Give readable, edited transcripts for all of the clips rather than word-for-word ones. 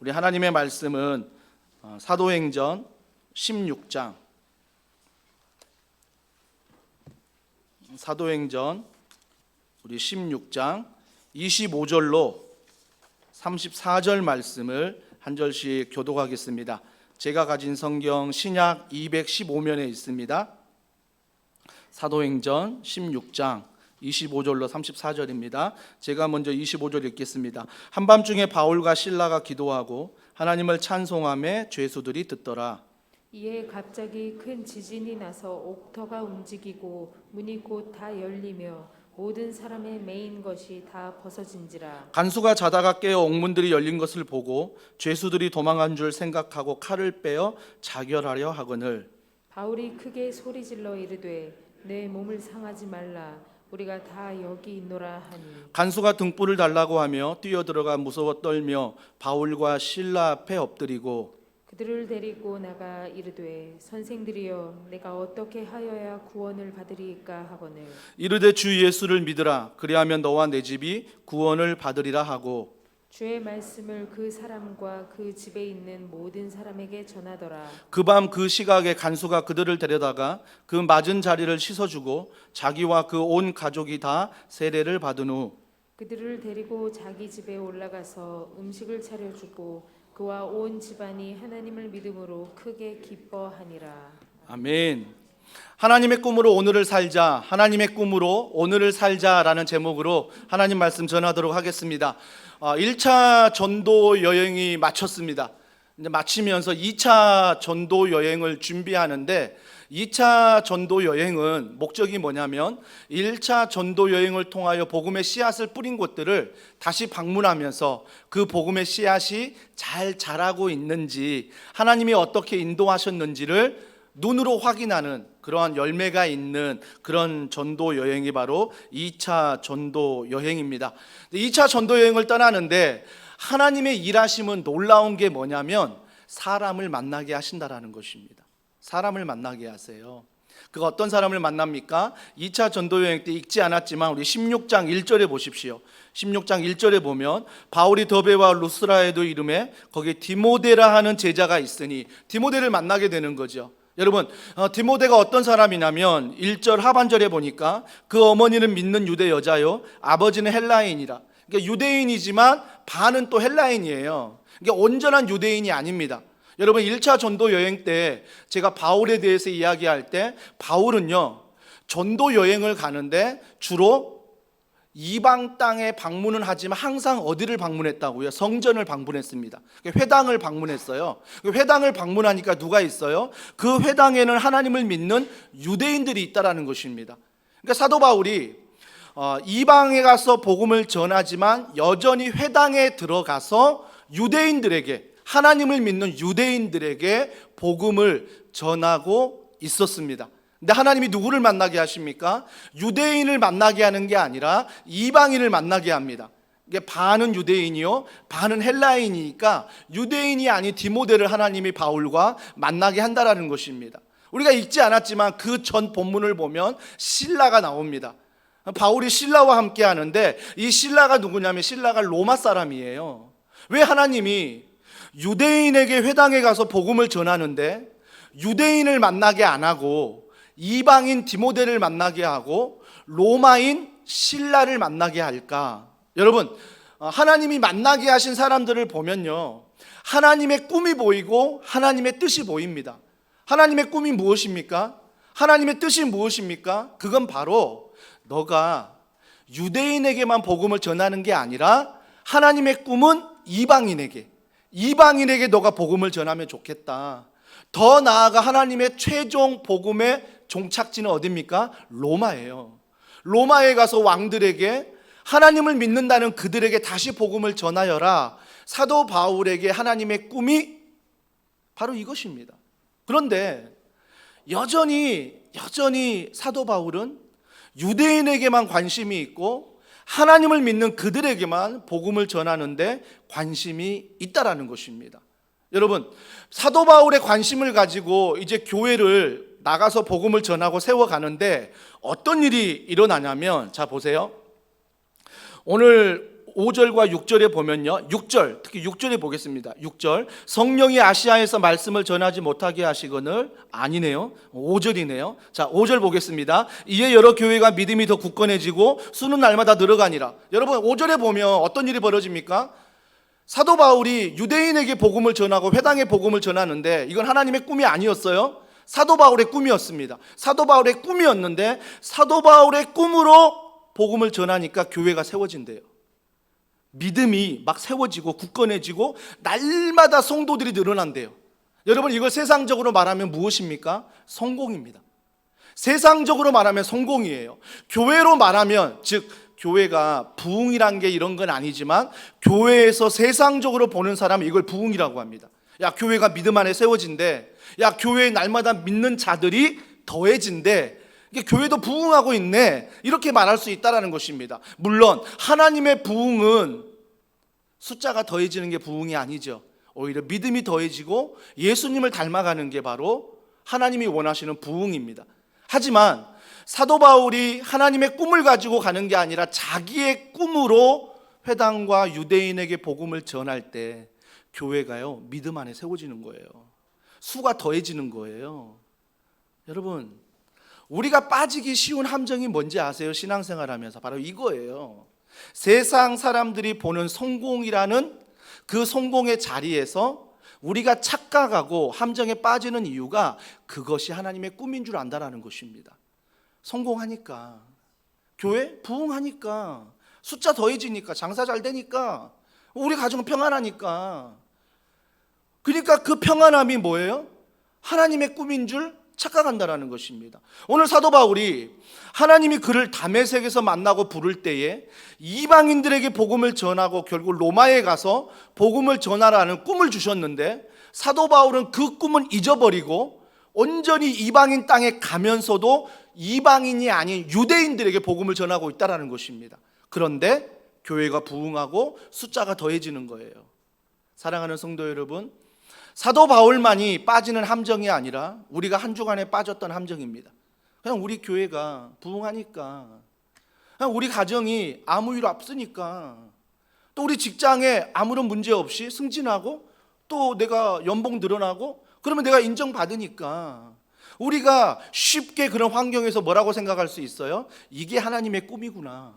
우리 하나님의 말씀은 사도행전 16장 우리 16장 25절로 34절 말씀을 한 절씩 교독하겠습니다. 제가 가진 성경 신약 215면에 있습니다. 사도행전 16장 25절로 34절입니다. 제가 먼저 25절 읽겠습니다. 한밤중에 바울과 실라가 기도하고 하나님을 찬송하며 죄수들이 듣더라. 이에 갑자기 큰 지진이 나서 옥터가 움직이고 문이 곧 다 열리며 모든 사람의 매인 것이 다 벗어진지라. 간수가 자다가 깨어 옥문들이 열린 것을 보고 죄수들이 도망한 줄 생각하고 칼을 빼어 자결하려 하거늘 바울이 크게 소리질러 이르되 내 몸을 상하지 말라. 우리가 다 여기 있노라 하니 간수가 등불을 달라고 하며 뛰어들어가 무서워 떨며 바울과 실라 앞에 엎드리고 그들을 데리고 나가 이르되 선생들이여 내가 어떻게 하여야 구원을 받으리이까 하거늘 이르되 주 예수를 믿으라. 그리하면 너와 내 집이 구원을 받으리라 하고 주의 말씀을 그 사람과 그 집에 있는 모든 사람에게 전하더라. 그 밤 그 시각에 간수가 그들을 데려다가 그 맞은 자리를 씻어주고 자기와 그 온 가족이 다 세례를 받은 후 그들을 데리고 자기 집에 올라가서 음식을 차려주고 그와 온 집안이 하나님을 믿음으로 크게 기뻐하니라. 아멘. 하나님의 꿈으로 오늘을 살자, 하나님의 꿈으로 오늘을 살자라는 제목으로 하나님 말씀 전하도록 하겠습니다. 1차 전도 여행이 마쳤습니다. 이제 마치면서 2차 전도 여행을 준비하는데 2차 전도 여행은 목적이 뭐냐면 1차 전도 여행을 통하여 복음의 씨앗을 뿌린 곳들을 다시 방문하면서 그 복음의 씨앗이 잘 자라고 있는지 하나님이 어떻게 인도하셨는지를 눈으로 확인하는 그러한 열매가 있는 그런 전도 여행이 바로 2차 전도 여행입니다. 2차 전도 여행을 떠나는데 하나님의 일하심은 놀라운 게 뭐냐면 사람을 만나게 하신다라는 것입니다. 사람을 만나게 하세요. 그 어떤 사람을 만납니까? 2차 전도 여행 때 읽지 않았지만 우리 16장 1절에 보십시오. 16장 1절에 보면 바울이 더베와 루스라에도 이름에 거기에 디모데라 하는 제자가 있으니 디모데를 만나게 되는 거죠. 여러분, 디모데가 어떤 사람이냐면 1절 하반절에 보니까 그 어머니는 믿는 유대 여자요 아버지는 헬라인이라. 그러니까 유대인이지만 반은 또 헬라인이에요. 그러니까 온전한 유대인이 아닙니다. 여러분, 1차 전도 여행 때 제가 바울에 대해서 이야기할 때 바울은요 전도 여행을 가는데 주로 이방 땅에 방문은 하지만 항상 어디를 방문했다고요? 성전을 방문했습니다. 회당을 방문했어요. 회당을 방문하니까 누가 있어요? 그 회당에는 하나님을 믿는 유대인들이 있다라는 것입니다. 그러니까 사도 바울이 이방에 가서 복음을 전하지만 여전히 회당에 들어가서 유대인들에게 하나님을 믿는 유대인들에게 복음을 전하고 있었습니다. 근데 하나님이 누구를 만나게 하십니까? 유대인을 만나게 하는 게 아니라 이방인을 만나게 합니다. 이게 반은 유대인이요 반은 헬라인이니까 유대인이 아닌 디모데를 하나님이 바울과 만나게 한다라는 것입니다. 우리가 읽지 않았지만 그 전 본문을 보면 실라가 나옵니다. 바울이 실라와 함께 하는데 이 실라가 누구냐면 실라가 로마 사람이에요. 왜 하나님이 유대인에게 회당에 가서 복음을 전하는데 유대인을 만나게 안 하고 이방인 디모데를 만나게 하고 로마인 실라를 만나게 할까? 여러분, 하나님이 만나게 하신 사람들을 보면요 하나님의 꿈이 보이고 하나님의 뜻이 보입니다. 하나님의 꿈이 무엇입니까? 하나님의 뜻이 무엇입니까? 그건 바로 너가 유대인에게만 복음을 전하는 게 아니라 하나님의 꿈은 이방인에게 너가 복음을 전하면 좋겠다. 더 나아가 하나님의 최종 복음의 종착지는 어디입니까? 로마예요. 로마에 가서 왕들에게 하나님을 믿는다는 그들에게 다시 복음을 전하여라. 사도 바울에게 하나님의 꿈이 바로 이것입니다. 그런데 여전히 사도 바울은 유대인에게만 관심이 있고 하나님을 믿는 그들에게만 복음을 전하는데 관심이 있다라는 것입니다. 여러분, 사도 바울의 관심을 가지고 이제 교회를 나가서 복음을 전하고 세워가는데 어떤 일이 일어나냐면 자 보세요. 오늘 5절과 6절에 보면요, 6절, 특히 6절에 보겠습니다. 6절, 성령이 아시아에서 말씀을 전하지 못하게 하시거늘, 아니네요, 5절이네요. 자, 5절 보겠습니다. 이에 여러 교회가 믿음이 더 굳건해지고 수는 날마다 늘어가니라. 여러분, 5절에 보면 어떤 일이 벌어집니까? 사도 바울이 유대인에게 복음을 전하고 회당에 복음을 전하는데, 이건 하나님의 꿈이 아니었어요. 사도 바울의 꿈이었습니다. 사도 바울의 꿈이었는데, 사도 바울의 꿈으로 복음을 전하니까 교회가 세워진대요. 믿음이 막 세워지고 굳건해지고 날마다 성도들이 늘어난대요. 여러분, 이걸 세상적으로 말하면 무엇입니까? 성공입니다. 세상적으로 말하면 성공이에요. 교회로 말하면, 즉 교회가 부흥이란 게 이런 건 아니지만, 교회에서 세상적으로 보는 사람은 이걸 부흥이라고 합니다. 야, 교회가 믿음 안에 세워진대. 야, 교회에 날마다 믿는 자들이 더해진대. 이게 교회도 부흥하고 있네, 이렇게 말할 수 있다는 것입니다. 물론 하나님의 부흥은 숫자가 더해지는 게 부흥이 아니죠. 오히려 믿음이 더해지고 예수님을 닮아가는 게 바로 하나님이 원하시는 부흥입니다. 하지만 사도 바울이 하나님의 꿈을 가지고 가는 게 아니라 자기의 꿈으로 회당과 유대인에게 복음을 전할 때 교회가요, 믿음 안에 세워지는 거예요. 수가 더해지는 거예요. 여러분, 우리가 빠지기 쉬운 함정이 뭔지 아세요? 신앙생활 하면서 바로 이거예요. 세상 사람들이 보는 성공이라는 그 성공의 자리에서 우리가 착각하고 함정에 빠지는 이유가 그것이 하나님의 꿈인 줄 안다라는 것입니다. 성공하니까, 교회 부흥하니까, 숫자 더해지니까, 장사 잘 되니까, 우리 가정은 평안하니까. 그러니까 그 평안함이 뭐예요? 하나님의 꿈인 줄 착각한다라는 것입니다. 오늘 사도 바울이 하나님이 그를 다메섹에서 만나고 부를 때에 이방인들에게 복음을 전하고 결국 로마에 가서 복음을 전하라는 꿈을 주셨는데, 사도 바울은 그 꿈은 잊어버리고 온전히 이방인 땅에 가면서도 이방인이 아닌 유대인들에게 복음을 전하고 있다는 것입니다. 그런데 교회가 부흥하고 숫자가 더해지는 거예요. 사랑하는 성도 여러분, 사도 바울만이 빠지는 함정이 아니라 우리가 한 주간에 빠졌던 함정입니다. 그냥 우리 교회가 부흥하니까, 그냥 우리 가정이 아무 일 없으니까, 또 우리 직장에 아무런 문제 없이 승진하고 또 내가 연봉 늘어나고 그러면 내가 인정받으니까, 우리가 쉽게 그런 환경에서 뭐라고 생각할 수 있어요? 이게 하나님의 꿈이구나,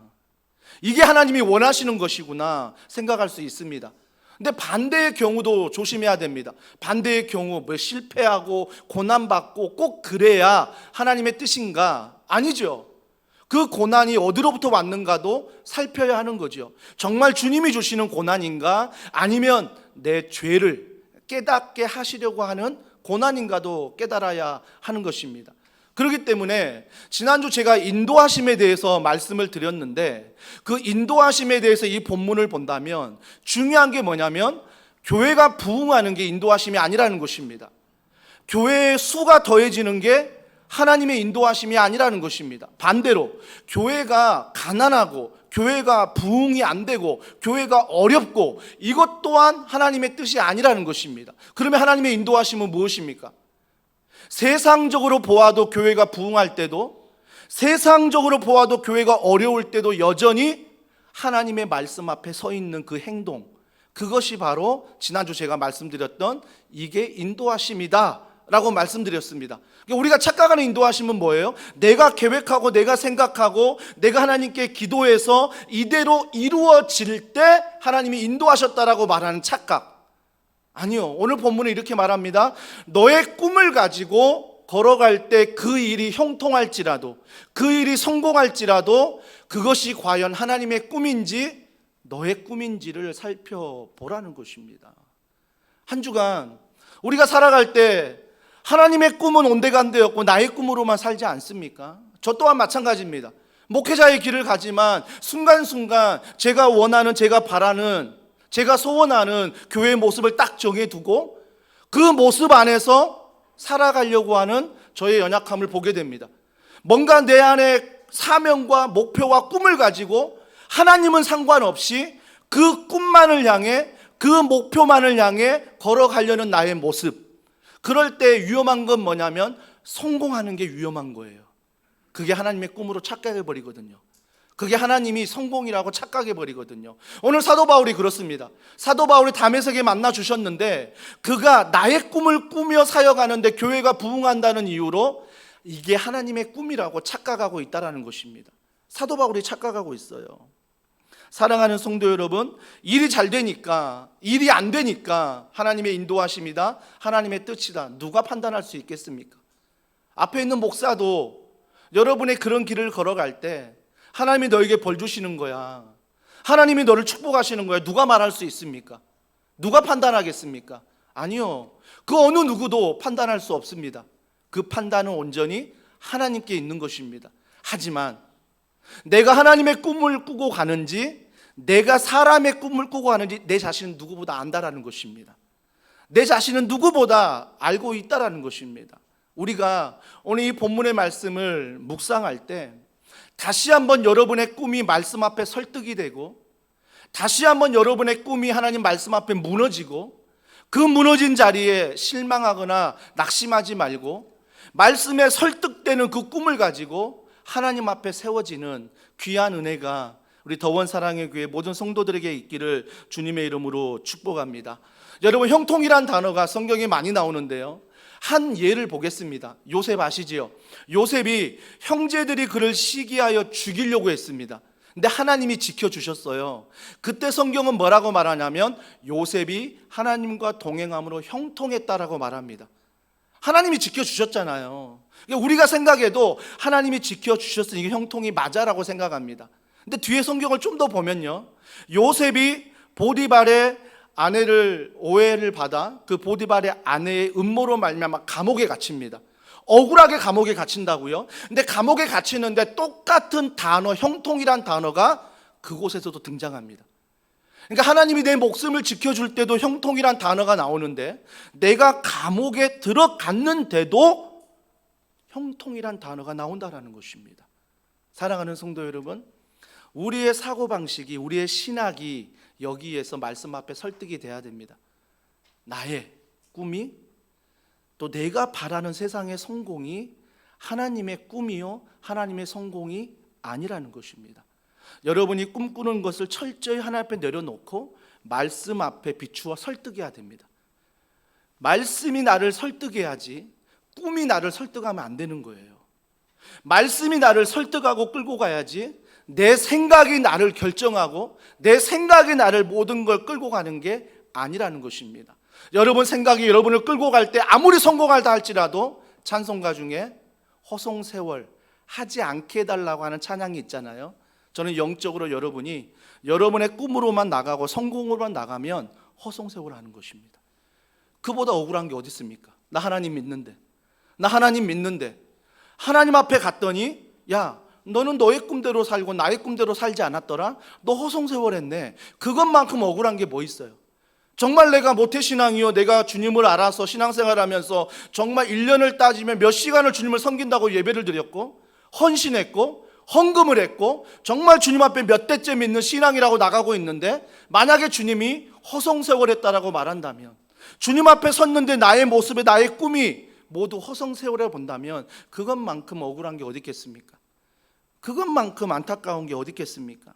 이게 하나님이 원하시는 것이구나 생각할 수 있습니다. 근데 반대의 경우도 조심해야 됩니다. 반대의 경우, 뭐 실패하고 고난받고 꼭 그래야 하나님의 뜻인가? 아니죠. 그 고난이 어디로부터 왔는가도 살펴야 하는 거죠. 정말 주님이 주시는 고난인가? 아니면 내 죄를 깨닫게 하시려고 하는 고난인가도 깨달아야 하는 것입니다. 그렇기 때문에 지난주 제가 인도하심에 대해서 말씀을 드렸는데, 그 인도하심에 대해서 이 본문을 본다면 중요한 게 뭐냐면 교회가 부흥하는 게 인도하심이 아니라는 것입니다. 교회의 수가 더해지는 게 하나님의 인도하심이 아니라는 것입니다. 반대로 교회가 가난하고 교회가 부흥이 안 되고 교회가 어렵고 이것 또한 하나님의 뜻이 아니라는 것입니다. 그러면 하나님의 인도하심은 무엇입니까? 세상적으로 보아도 교회가 부흥할 때도, 세상적으로 보아도 교회가 어려울 때도 여전히 하나님의 말씀 앞에 서 있는 그 행동, 그것이 바로 지난주 제가 말씀드렸던 이게 인도하심이다 라고 말씀드렸습니다. 우리가 착각하는 인도하심은 뭐예요? 내가 계획하고 내가 생각하고 내가 하나님께 기도해서 이대로 이루어질 때 하나님이 인도하셨다라고 말하는 착각. 아니요, 오늘 본문은 이렇게 말합니다. 너의 꿈을 가지고 걸어갈 때 그 일이 형통할지라도, 그 일이 성공할지라도 그것이 과연 하나님의 꿈인지 너의 꿈인지를 살펴보라는 것입니다. 한 주간 우리가 살아갈 때 하나님의 꿈은 온데간데였고 나의 꿈으로만 살지 않습니까? 저 또한 마찬가지입니다. 목회자의 길을 가지만 순간순간 제가 원하는, 제가 바라는, 제가 소원하는 교회의 모습을 딱 정해두고 그 모습 안에서 살아가려고 하는 저의 연약함을 보게 됩니다. 뭔가 내 안에 사명과 목표와 꿈을 가지고 하나님은 상관없이 그 꿈만을 향해, 그 목표만을 향해 걸어가려는 나의 모습, 그럴 때 위험한 건 뭐냐면 성공하는 게 위험한 거예요. 그게 하나님의 꿈으로 착각해버리거든요. 그게 하나님이 성공이라고 착각해 버리거든요. 오늘 사도 바울이 그렇습니다. 사도 바울이 다메섹에 만나 주셨는데 그가 나의 꿈을 꾸며 사역하는데 교회가 부흥한다는 이유로 이게 하나님의 꿈이라고 착각하고 있다는 것입니다. 사도 바울이 착각하고 있어요. 사랑하는 성도 여러분, 일이 잘 되니까, 일이 안 되니까 하나님의 인도하심이다, 하나님의 뜻이다, 누가 판단할 수 있겠습니까? 앞에 있는 목사도 여러분의 그런 길을 걸어갈 때 하나님이 너에게 벌 주시는 거야, 하나님이 너를 축복하시는 거야, 누가 말할 수 있습니까? 누가 판단하겠습니까? 아니요, 그 어느 누구도 판단할 수 없습니다. 그 판단은 온전히 하나님께 있는 것입니다. 하지만 내가 하나님의 꿈을 꾸고 가는지, 내가 사람의 꿈을 꾸고 가는지 내 자신은 누구보다 안다라는 것입니다. 내 자신은 누구보다 알고 있다라는 것입니다. 우리가 오늘 이 본문의 말씀을 묵상할 때 다시 한번 여러분의 꿈이 말씀 앞에 설득이 되고, 다시 한번 여러분의 꿈이 하나님 말씀 앞에 무너지고, 그 무너진 자리에 실망하거나 낙심하지 말고 말씀에 설득되는 그 꿈을 가지고 하나님 앞에 세워지는 귀한 은혜가 우리 더원 사랑의 교회 모든 성도들에게 있기를 주님의 이름으로 축복합니다. 여러분, 형통이란 단어가 성경에 많이 나오는데요, 한 예를 보겠습니다. 요셉 아시지요? 요셉이 형제들이 그를 시기하여 죽이려고 했습니다. 근데 하나님이 지켜주셨어요. 그때 성경은 뭐라고 말하냐면 요셉이 하나님과 동행함으로 형통했다라고 말합니다. 하나님이 지켜주셨잖아요. 우리가 생각해도 하나님이 지켜주셨으니 이게 형통이 맞아라고 생각합니다. 근데 뒤에 성경을 좀 더 보면요, 요셉이 보디발의 아내를 오해를 받아 그 보디발의 아내의 음모로 말미암아 감옥에 갇힙니다. 억울하게 감옥에 갇힌다고요? 근데 감옥에 갇히는데 똑같은 단어, 형통이란 단어가 그곳에서도 등장합니다. 그러니까 하나님이 내 목숨을 지켜줄 때도 형통이란 단어가 나오는데, 내가 감옥에 들어갔는데도 형통이란 단어가 나온다라는 것입니다. 사랑하는 성도 여러분, 우리의 사고방식이, 우리의 신학이 여기에서 말씀 앞에 설득이 돼야 됩니다. 나의 꿈이, 또 내가 바라는 세상의 성공이 하나님의 꿈이요 하나님의 성공이 아니라는 것입니다. 여러분이 꿈꾸는 것을 철저히 하나님 앞에 내려놓고 말씀 앞에 비추어 설득해야 됩니다. 말씀이 나를 설득해야지 꿈이 나를 설득하면 안 되는 거예요. 말씀이 나를 설득하고 끌고 가야지 내 생각이 나를 결정하고 내 생각이 나를 모든 걸 끌고 가는 게 아니라는 것입니다. 여러분 생각이 여러분을 끌고 갈 때 아무리 성공하다 할지라도 찬송가 중에 허송세월 하지 않게 해달라고 하는 찬양이 있잖아요. 저는 영적으로 여러분이 여러분의 꿈으로만 나가고 성공으로만 나가면 허송세월 하는 것입니다. 그보다 억울한 게 어디 있습니까? 나 하나님 믿는데, 나 하나님 믿는데 하나님 앞에 갔더니 야, 너는 너의 꿈대로 살고 나의 꿈대로 살지 않았더라? 너 허송세월 했네. 그것만큼 억울한 게 뭐 있어요? 정말 내가 모태신앙이요, 내가 주님을 알아서 신앙생활하면서 정말 1년을 따지면 몇 시간을 주님을 섬긴다고 예배를 드렸고 헌신했고 헌금을 했고 정말 주님 앞에 몇 대째 믿는 신앙이라고 나가고 있는데, 만약에 주님이 허송세월했다라고 말한다면, 주님 앞에 섰는데 나의 모습에 나의 꿈이 모두 허송세월해 본다면 그것만큼 억울한 게 어디 있겠습니까? 그것만큼 안타까운 게 어디 있겠습니까?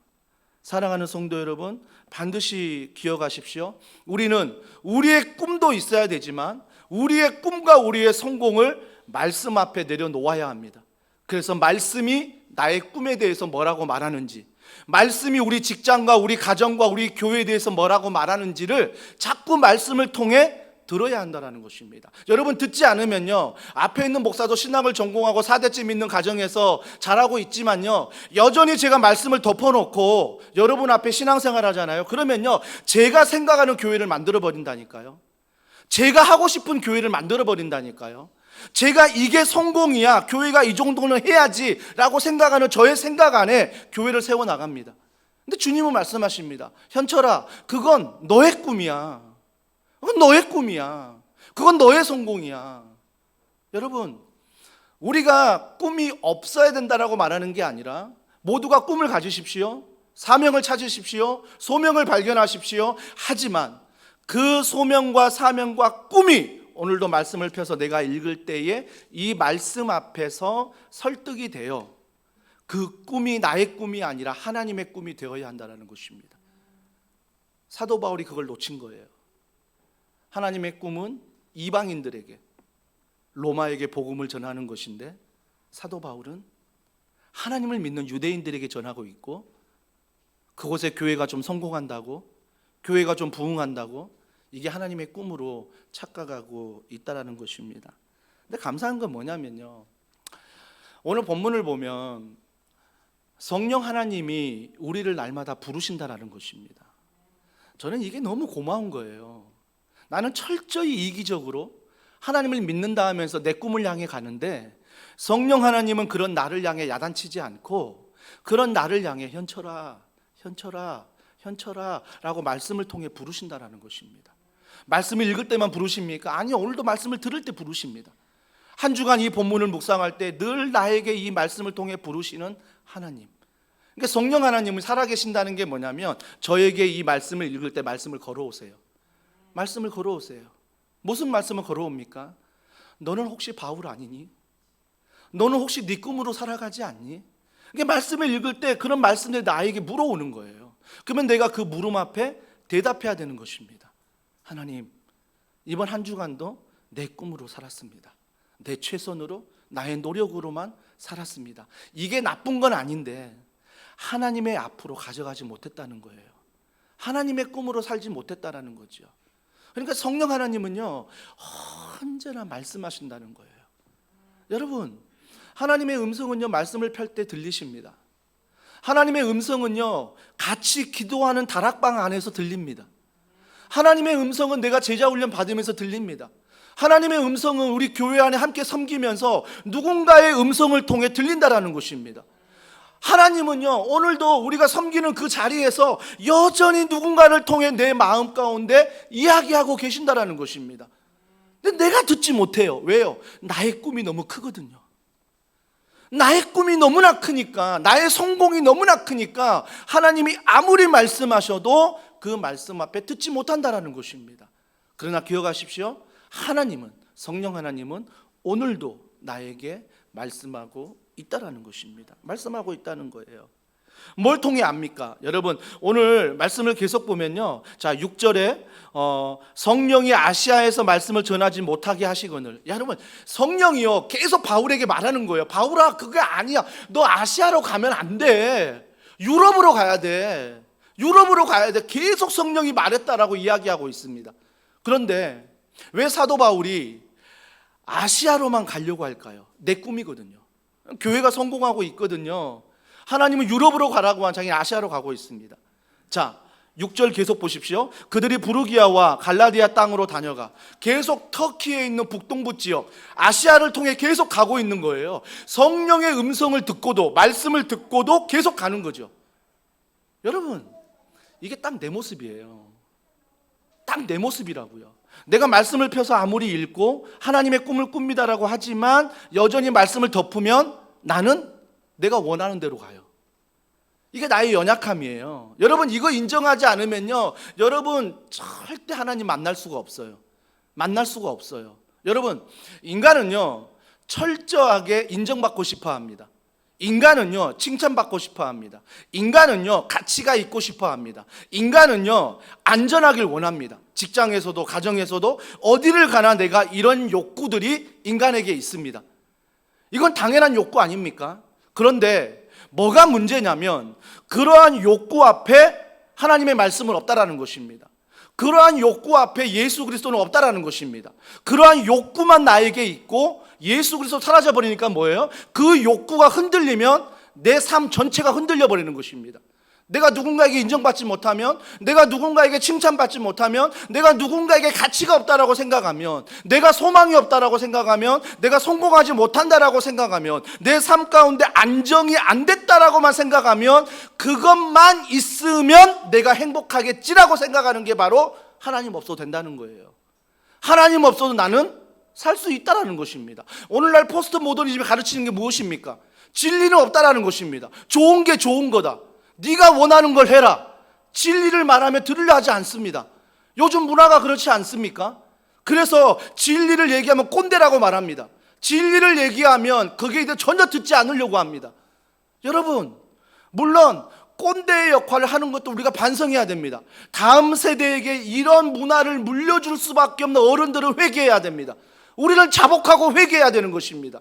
사랑하는 성도 여러분, 반드시 기억하십시오. 우리는 우리의 꿈도 있어야 되지만 우리의 꿈과 우리의 성공을 말씀 앞에 내려놓아야 합니다. 그래서 말씀이 나의 꿈에 대해서 뭐라고 말하는지, 말씀이 우리 직장과 우리 가정과 우리 교회에 대해서 뭐라고 말하는지를 자꾸 말씀을 통해 들어야 한다는 것입니다. 여러분, 듣지 않으면요, 앞에 있는 목사도 신학을 전공하고 4대째 믿는 가정에서 잘하고 있지만요, 여전히 제가 말씀을 덮어놓고 여러분 앞에 신앙생활 하잖아요. 그러면요, 제가 생각하는 교회를 만들어 버린다니까요. 제가 하고 싶은 교회를 만들어 버린다니까요. 제가 이게 성공이야, 교회가 이 정도는 해야지 라고 생각하는 저의 생각 안에 교회를 세워나갑니다. 근데 주님은 말씀하십니다. 현철아, 그건 너의 꿈이야. 그건 너의 꿈이야. 그건 너의 성공이야. 여러분, 우리가 꿈이 없어야 된다라고 말하는 게 아니라 모두가 꿈을 가지십시오. 사명을 찾으십시오. 소명을 발견하십시오. 하지만 그 소명과 사명과 꿈이 오늘도 말씀을 펴서 내가 읽을 때에 이 말씀 앞에서 설득이 되어 그 꿈이 나의 꿈이 아니라 하나님의 꿈이 되어야 한다는 것입니다. 사도 바울이 그걸 놓친 거예요. 하나님의 꿈은 이방인들에게, 로마에게 복음을 전하는 것인데 사도 바울은 하나님을 믿는 유대인들에게 전하고 있고, 그곳에 교회가 좀 성공한다고, 교회가 좀 부흥한다고, 이게 하나님의 꿈으로 착각하고 있다는 것입니다. 근데 감사한 건 뭐냐면요, 오늘 본문을 보면 성령 하나님이 우리를 날마다 부르신다는 것입니다. 저는 이게 너무 고마운 거예요. 나는 철저히 이기적으로 하나님을 믿는다 하면서 내 꿈을 향해 가는데, 성령 하나님은 그런 나를 향해 야단치지 않고 그런 나를 향해 현철아, 현철아, 현철아 라고 말씀을 통해 부르신다는 것입니다. 말씀을 읽을 때만 부르십니까? 아니요, 오늘도 말씀을 들을 때 부르십니다. 한 주간 이 본문을 묵상할 때 늘 나에게 이 말씀을 통해 부르시는 하나님. 그러니까 성령 하나님이 살아계신다는 게 뭐냐면, 저에게 이 말씀을 읽을 때 말씀을 걸어오세요. 말씀을 걸어오세요. 무슨 말씀을 걸어옵니까? 너는 혹시 바울 아니니? 너는 혹시 네 꿈으로 살아가지 않니? 그러니까 말씀을 읽을 때 그런 말씀들이 나에게 물어오는 거예요. 그러면 내가 그 물음 앞에 대답해야 되는 것입니다. 하나님, 이번 한 주간도 내 꿈으로 살았습니다. 내 최선으로, 나의 노력으로만 살았습니다. 이게 나쁜 건 아닌데 하나님의 앞으로 가져가지 못했다는 거예요. 하나님의 꿈으로 살지 못했다는 거죠. 그러니까 성령 하나님은요, 언제나 말씀하신다는 거예요. 여러분, 하나님의 음성은요, 말씀을 펼 때 들리십니다. 하나님의 음성은요, 같이 기도하는 다락방 안에서 들립니다. 하나님의 음성은 내가 제자 훈련 받으면서 들립니다. 하나님의 음성은 우리 교회 안에 함께 섬기면서 누군가의 음성을 통해 들린다라는 것입니다. 하나님은요, 오늘도 우리가 섬기는 그 자리에서 여전히 누군가를 통해 내 마음 가운데 이야기하고 계신다라는 것입니다. 근데 내가 듣지 못해요. 왜요? 나의 꿈이 너무 크거든요. 나의 꿈이 너무나 크니까, 나의 성공이 너무나 크니까 하나님이 아무리 말씀하셔도 그 말씀 앞에 듣지 못한다라는 것입니다. 그러나 기억하십시오. 하나님은, 성령 하나님은 오늘도 나에게 말씀하고 있다라는 것입니다. 말씀하고 있다는 거예요. 뭘 통해 압니까? 여러분, 오늘 말씀을 계속 보면요, 자 6절에 성령이 아시아에서 말씀을 전하지 못하게 하시거늘. 여러분, 성령이요 계속 바울에게 말하는 거예요. 바울아, 그게 아니야. 너 아시아로 가면 안 돼. 유럽으로 가야 돼. 유럽으로 가야 돼. 계속 성령이 말했다라고 이야기하고 있습니다. 그런데 왜 사도 바울이 아시아로만 가려고 할까요? 내 꿈이거든요. 교회가 성공하고 있거든요. 하나님은 유럽으로 가라고 한 자기는 아시아로 가고 있습니다. 자, 6절 계속 보십시오. 그들이 부르기아와 갈라디아 땅으로 다녀가 계속 터키에 있는 북동부 지역, 아시아를 통해 계속 가고 있는 거예요. 성령의 음성을 듣고도, 말씀을 듣고도 계속 가는 거죠. 여러분, 이게 딱 내 모습이에요. 딱 내 모습이라고요. 내가 말씀을 펴서 아무리 읽고 하나님의 꿈을 꿉니다라고 하지만 여전히 말씀을 덮으면 나는 내가 원하는 대로 가요. 이게 나의 연약함이에요. 여러분, 이거 인정하지 않으면요, 여러분 절대 하나님 만날 수가 없어요. 만날 수가 없어요. 여러분, 인간은요 철저하게 인정받고 싶어 합니다. 인간은요 칭찬받고 싶어 합니다. 인간은요 가치가 있고 싶어 합니다. 인간은요 안전하길 원합니다. 직장에서도 가정에서도 어디를 가나 내가 이런 욕구들이 인간에게 있습니다. 이건 당연한 욕구 아닙니까? 그런데 뭐가 문제냐면 그러한 욕구 앞에 하나님의 말씀은 없다라는 것입니다. 그러한 욕구 앞에 예수 그리스도는 없다라는 것입니다. 그러한 욕구만 나에게 있고 예수 그리스도 사라져 버리니까 뭐예요? 그 욕구가 흔들리면 내 삶 전체가 흔들려 버리는 것입니다. 내가 누군가에게 인정받지 못하면, 내가 누군가에게 칭찬받지 못하면, 내가 누군가에게 가치가 없다라고 생각하면, 내가 소망이 없다라고 생각하면, 내가 성공하지 못한다라고 생각하면, 내 삶 가운데 안정이 안 됐다라고만 생각하면, 그것만 있으면 내가 행복하겠지라고 생각하는 게 바로 하나님 없어도 된다는 거예요. 하나님 없어도 나는 살 수 있다라는 것입니다. 오늘날 포스트 모더니즘이 가르치는 게 무엇입니까? 진리는 없다라는 것입니다. 좋은 게 좋은 거다. 네가 원하는 걸 해라. 진리를 말하면 들으려 하지 않습니다. 요즘 문화가 그렇지 않습니까? 그래서 진리를 얘기하면 꼰대라고 말합니다. 진리를 얘기하면 거기에 대해 전혀 듣지 않으려고 합니다. 여러분, 물론 꼰대의 역할을 하는 것도 우리가 반성해야 됩니다. 다음 세대에게 이런 문화를 물려줄 수밖에 없는 어른들은 회개해야 됩니다. 우리는 자복하고 회개해야 되는 것입니다.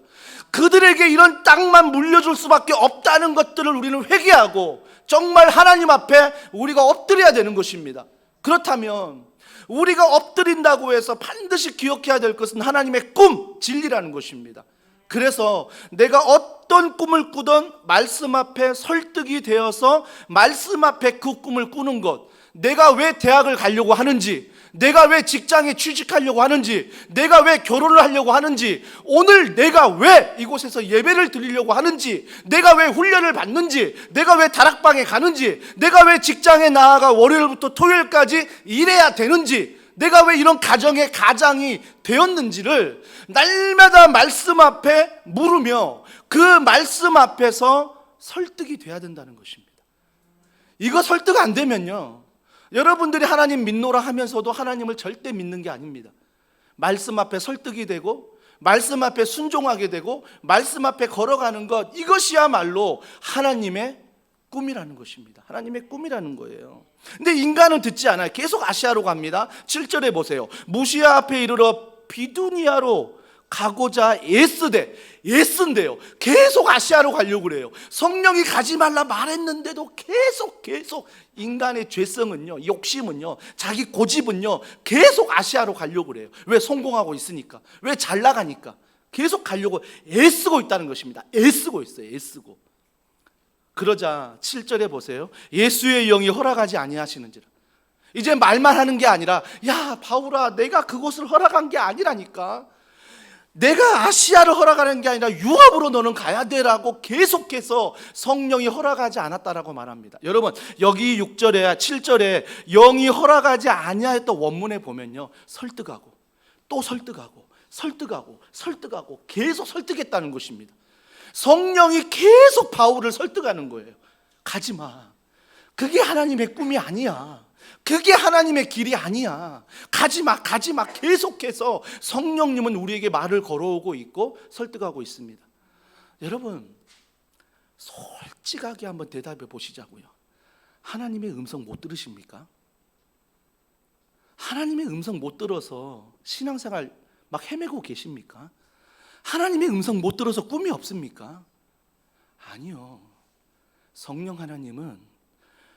그들에게 이런 땅만 물려줄 수밖에 없다는 것들을 우리는 회개하고 정말 하나님 앞에 우리가 엎드려야 되는 것입니다. 그렇다면 우리가 엎드린다고 해서 반드시 기억해야 될 것은 하나님의 꿈, 진리라는 것입니다. 그래서 내가 어떤 꿈을 꾸든 말씀 앞에 설득이 되어서 말씀 앞에 그 꿈을 꾸는 것, 내가 왜 대학을 가려고 하는지, 내가 왜 직장에 취직하려고 하는지, 내가 왜 결혼을 하려고 하는지, 오늘 내가 왜 이곳에서 예배를 드리려고 하는지, 내가 왜 훈련을 받는지, 내가 왜 다락방에 가는지, 내가 왜 직장에 나아가 월요일부터 토요일까지 일해야 되는지, 내가 왜 이런 가정의 가장이 되었는지를 날마다 말씀 앞에 물으며 그 말씀 앞에서 설득이 돼야 된다는 것입니다. 이거 설득 안 되면요, 여러분들이 하나님 믿노라 하면서도 하나님을 절대 믿는 게 아닙니다. 말씀 앞에 설득이 되고 말씀 앞에 순종하게 되고 말씀 앞에 걸어가는 것, 이것이야말로 하나님의 꿈이라는 것입니다. 하나님의 꿈이라는 거예요. 근데 인간은 듣지 않아요. 계속 아시아로 갑니다. 7절에 보세요. 무시아 앞에 이르러 비두니아로 가고자 예스인데요. 계속 아시아로 가려고 그래요. 성령이 가지 말라 말했는데도 계속 인간의 죄성은요, 욕심은요, 자기 고집은요, 계속 아시아로 가려고 그래요. 왜? 성공하고 있으니까. 왜? 잘 나가니까. 계속 가려고 애쓰고 있다는 것입니다. 애쓰고 있어요. 애쓰고. 그러자 7절에 보세요. 예수의 영이 허락하지 아니하시는지라. 이제 말만 하는 게 아니라, 야 바울아, 내가 그곳을 허락한 게 아니라니까. 내가 아시아를 허락하는 게 아니라 유업으로 너는 가야 되라고 계속해서 성령이 허락하지 않았다라고 말합니다. 여러분, 여기 6절에 7절에 영이 허락하지 아니하였던 원문에 보면요, 설득하고 또 설득하고 계속 설득했다는 것입니다. 성령이 계속 바울을 설득하는 거예요. 가지마. 그게 하나님의 꿈이 아니야. 그게 하나님의 길이 아니야. 가지마. 계속해서 성령님은 우리에게 말을 걸어오고 있고 설득하고 있습니다. 여러분, 솔직하게 한번 대답해 보시자고요. 하나님의 음성 못 들으십니까? 하나님의 음성 못 들어서 신앙생활 막 헤매고 계십니까? 하나님의 음성 못 들어서 꿈이 없습니까? 아니요. 성령 하나님은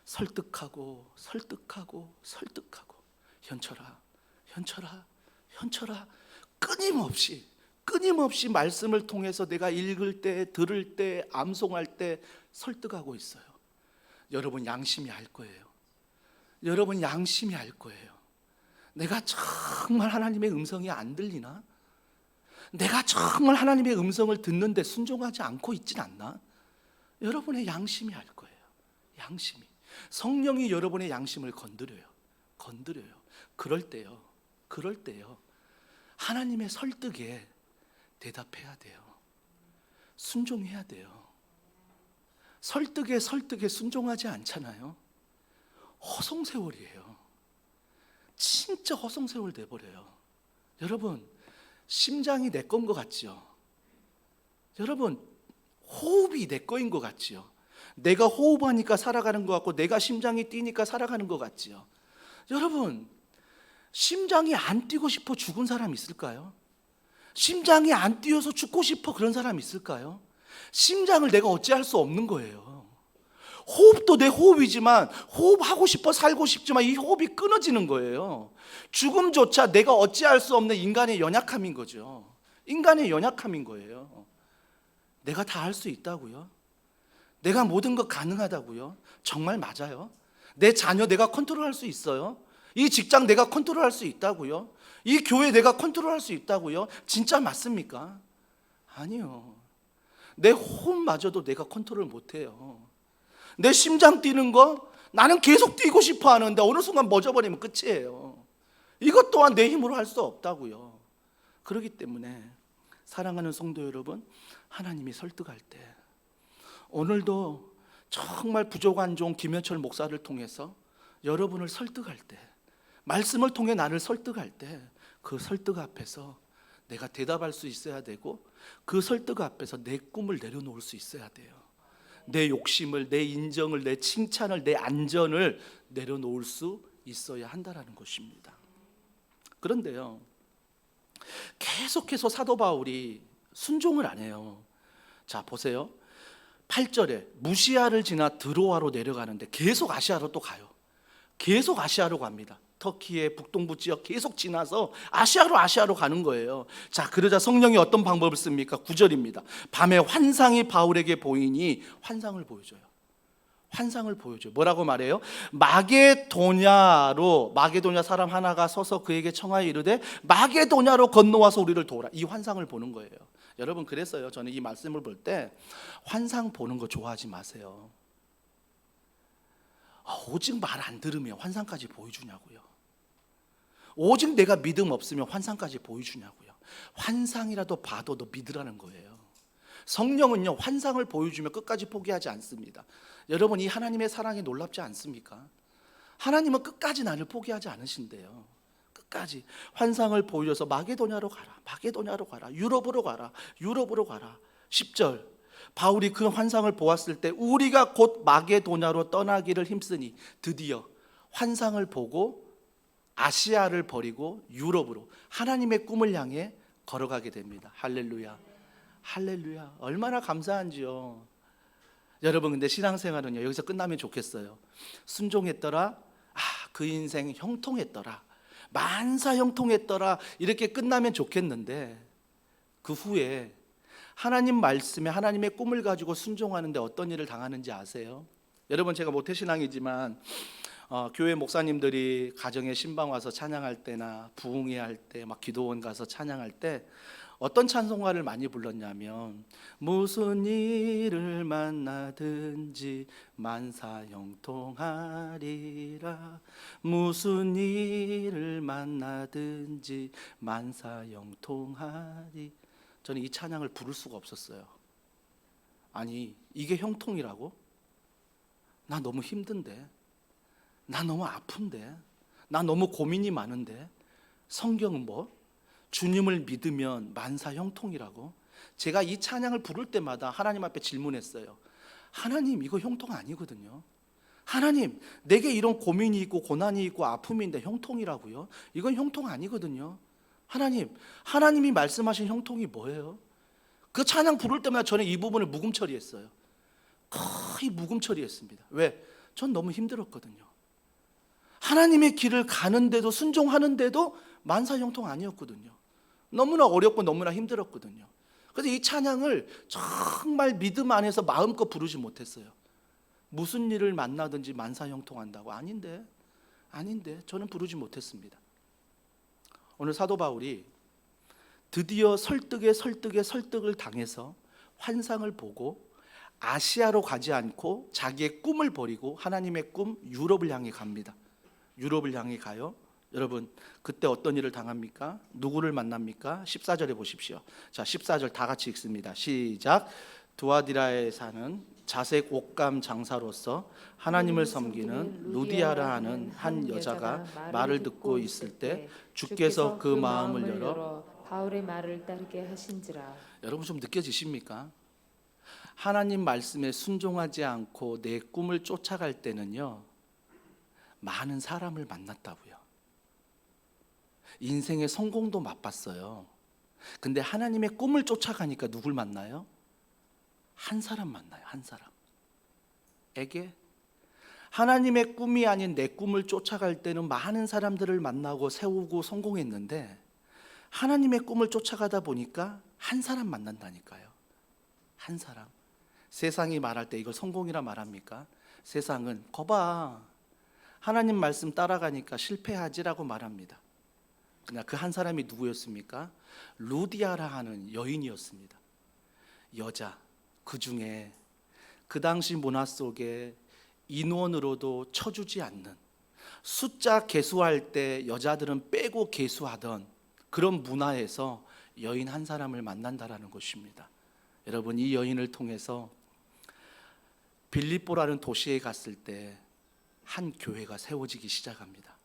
설득하고 현철아 끊임없이 말씀을 통해서 내가 읽을 때, 들을 때, 암송할 때 설득하고 있어요. 여러분 양심이 알 거예요. 내가 정말 하나님의 음성이 안 들리나? 내가 정말 하나님의 음성을 듣는데 순종하지 않고 있진 않나? 여러분의 양심이 알 거예요. 양심이. 성령이 여러분의 양심을 건드려요. 그럴 때요, 하나님의 설득에 대답해야 돼요. 순종해야 돼요. 설득에 순종하지 않잖아요. 허송세월이에요. 진짜 허송세월 돼버려요. 여러분, 심장이 내 거인 것 같죠? 여러분, 호흡이 내 거인 것 같죠? 내가 호흡하니까 살아가는 것 같고 내가 심장이 뛰니까 살아가는 것 같죠? 여러분, 심장이 안 뛰고 싶어 죽은 사람 있을까요? 심장이 안 뛰어서 죽고 싶어 그런 사람 있을까요? 심장을 내가 어찌할 수 없는 거예요. 호흡도 내 호흡이지만 호흡하고 싶어 살고 싶지만 이 호흡이 끊어지는 거예요. 죽음조차 내가 어찌할 수 없는 인간의 연약함인 거죠. 인간의 연약함인 거예요. 내가 다 할 수 있다고요? 내가 모든 것 가능하다고요? 정말 맞아요? 내 자녀 내가 컨트롤할 수 있어요? 이 직장 내가 컨트롤할 수 있다고요? 이 교회 내가 컨트롤할 수 있다고요? 진짜 맞습니까? 아니요. 내 호흡마저도 내가 컨트롤 못해요. 내 심장 뛰는 거 나는 계속 뛰고 싶어 하는데 어느 순간 멎어버리면 끝이에요. 이것 또한 내 힘으로 할 수 없다고요. 그렇기 때문에 사랑하는 성도 여러분, 하나님이 설득할 때, 오늘도 정말 부족한 종 김현철 목사를 통해서 여러분을 설득할 때, 말씀을 통해 나를 설득할 때, 그 설득 앞에서 내가 대답할 수 있어야 되고 그 설득 앞에서 내 꿈을 내려놓을 수 있어야 돼요. 내 욕심을, 내 인정을, 내 칭찬을, 내 안전을 내려놓을 수 있어야 한다라는 것입니다. 그런데요, 계속해서 사도 바울이 순종을 안 해요. 자, 보세요. 8절에 무시아를 지나 드로아로 내려가는데 계속 아시아로 또 가요. 계속 아시아로 갑니다. 터키의 북동부 지역 계속 지나서 아시아로 가는 거예요. 자, 그러자 성령이 어떤 방법을 씁니까? 9절입니다. 밤에 환상이 바울에게 보이니 환상을 보여줘요. 환상을 보여줘요. 뭐라고 말해요? 마게도냐 사람 하나가 서서 그에게 청하여 이르되 마게도냐로 건너와서 우리를 도우라. 이 환상을 보는 거예요. 여러분, 그랬어요. 저는 이 말씀을 볼 때 환상 보는 거 좋아하지 마세요. 오직 말 안 들으면 환상까지 보여주냐고요. 오직 내가 믿음 없으면 환상까지 보여주냐고요. 환상이라도 봐도 너 믿으라는 거예요. 성령은요, 환상을 보여주면 끝까지 포기하지 않습니다. 여러분, 이 하나님의 사랑이 놀랍지 않습니까? 하나님은 끝까지 나를 포기하지 않으신대요. 끝까지 환상을 보여줘서 마게도냐로 가라, 유럽으로 가라. 10절, 바울이 그 환상을 보았을 때 우리가 곧 마게도냐로 떠나기를 힘쓰니 드디어 환상을 보고 아시아를 버리고 유럽으로 하나님의 꿈을 향해 걸어가게 됩니다. 할렐루야. 할렐루야. 얼마나 감사한지요. 여러분, 근데 신앙생활은요, 여기서 끝나면 좋겠어요. 순종했더라, 그 인생 형통했더라, 만사 형통했더라, 이렇게 끝나면 좋겠는데 그 후에 하나님 말씀에 하나님의 꿈을 가지고 순종하는데 어떤 일을 당하는지 아세요? 여러분, 제가 모태신앙이지만 교회 목사님들이 가정에 신방 와서 찬양할 때나 부흥회 할 때, 막 기도원 가서 찬양할 때 어떤 찬송가를 많이 불렀냐면 무슨 일을 만나든지 만사 형통하리라, 무슨 일을 만나든지 만사 형통하리. 저는 이 찬양을 부를 수가 없었어요. 아니, 이게 형통이라고? 나 너무 힘든데, 나 너무 아픈데, 나 너무 고민이 많은데, 성경은 뭐? 주님을 믿으면 만사 형통이라고? 제가 이 찬양을 부를 때마다 하나님 앞에 질문했어요. 하나님, 이거 형통 아니거든요. 하나님, 내게 이런 고민이 있고 고난이 있고 아픔이 있는데 형통이라고요? 이건 형통 아니거든요. 하나님, 하나님이 말씀하신 형통이 뭐예요? 그 찬양 부를 때마다 저는 이 부분을 묵음 처리했어요. 거의 묵음 처리했습니다. 왜? 전 너무 힘들었거든요. 하나님의 길을 가는데도, 순종하는데도 만사 형통 아니었거든요. 너무나 어렵고 너무나 힘들었거든요. 그래서 이 찬양을 정말 믿음 안에서 마음껏 부르지 못했어요. 무슨 일을 만나든지 만사 형통한다고? 아닌데 저는 부르지 못했습니다. 오늘 사도 바울이 드디어 설득을 당해서 환상을 보고 아시아로 가지 않고 자기의 꿈을 버리고 하나님의 꿈 유럽을 향해 갑니다. 유럽을 향해 가요. 여러분, 그때 어떤 일을 당합니까? 누구를 만납니까? 14절에 보십시오. 자, 14절 다 같이 읽습니다. 시작. 두아디라에 사는 자색 옷감 장사로서 하나님을 섬기는 루디아라 하는 한 여자가 말을 듣고 있을 때 주께서 그 마음을 열어 바울의 말을 따르게 하신지라. 여러분, 좀 느껴지십니까? 하나님 말씀에 순종하지 않고 내 꿈을 쫓아갈 때는요, 많은 사람을 만났다고요. 인생의 성공도 맛봤어요. 근데 하나님의 꿈을 쫓아가니까 누굴 만나요? 한 사람 만나요. 한 사람에게. 하나님의 꿈이 아닌 내 꿈을 쫓아갈 때는 많은 사람들을 만나고 세우고 성공했는데 하나님의 꿈을 쫓아가다 보니까 한 사람 만난다니까요. 한 사람. 세상이 말할 때 이걸 성공이라 말합니까? 세상은 거봐, 하나님 말씀 따라가니까 실패하지라고 말합니다. 그러나 그 한 사람이 누구였습니까? 루디아라 하는 여인이었습니다. 여자. 그 중에 그 당시 문화 속에 인원으로도 쳐주지 않는, 숫자 계수할 때 여자들은 빼고 계수하던 그런 문화에서 여인 한 사람을 만난다라는 것입니다. 여러분, 이 여인을 통해서 빌립보라는 도시에 갔을 때 한 교회가 세워지기 시작합니다.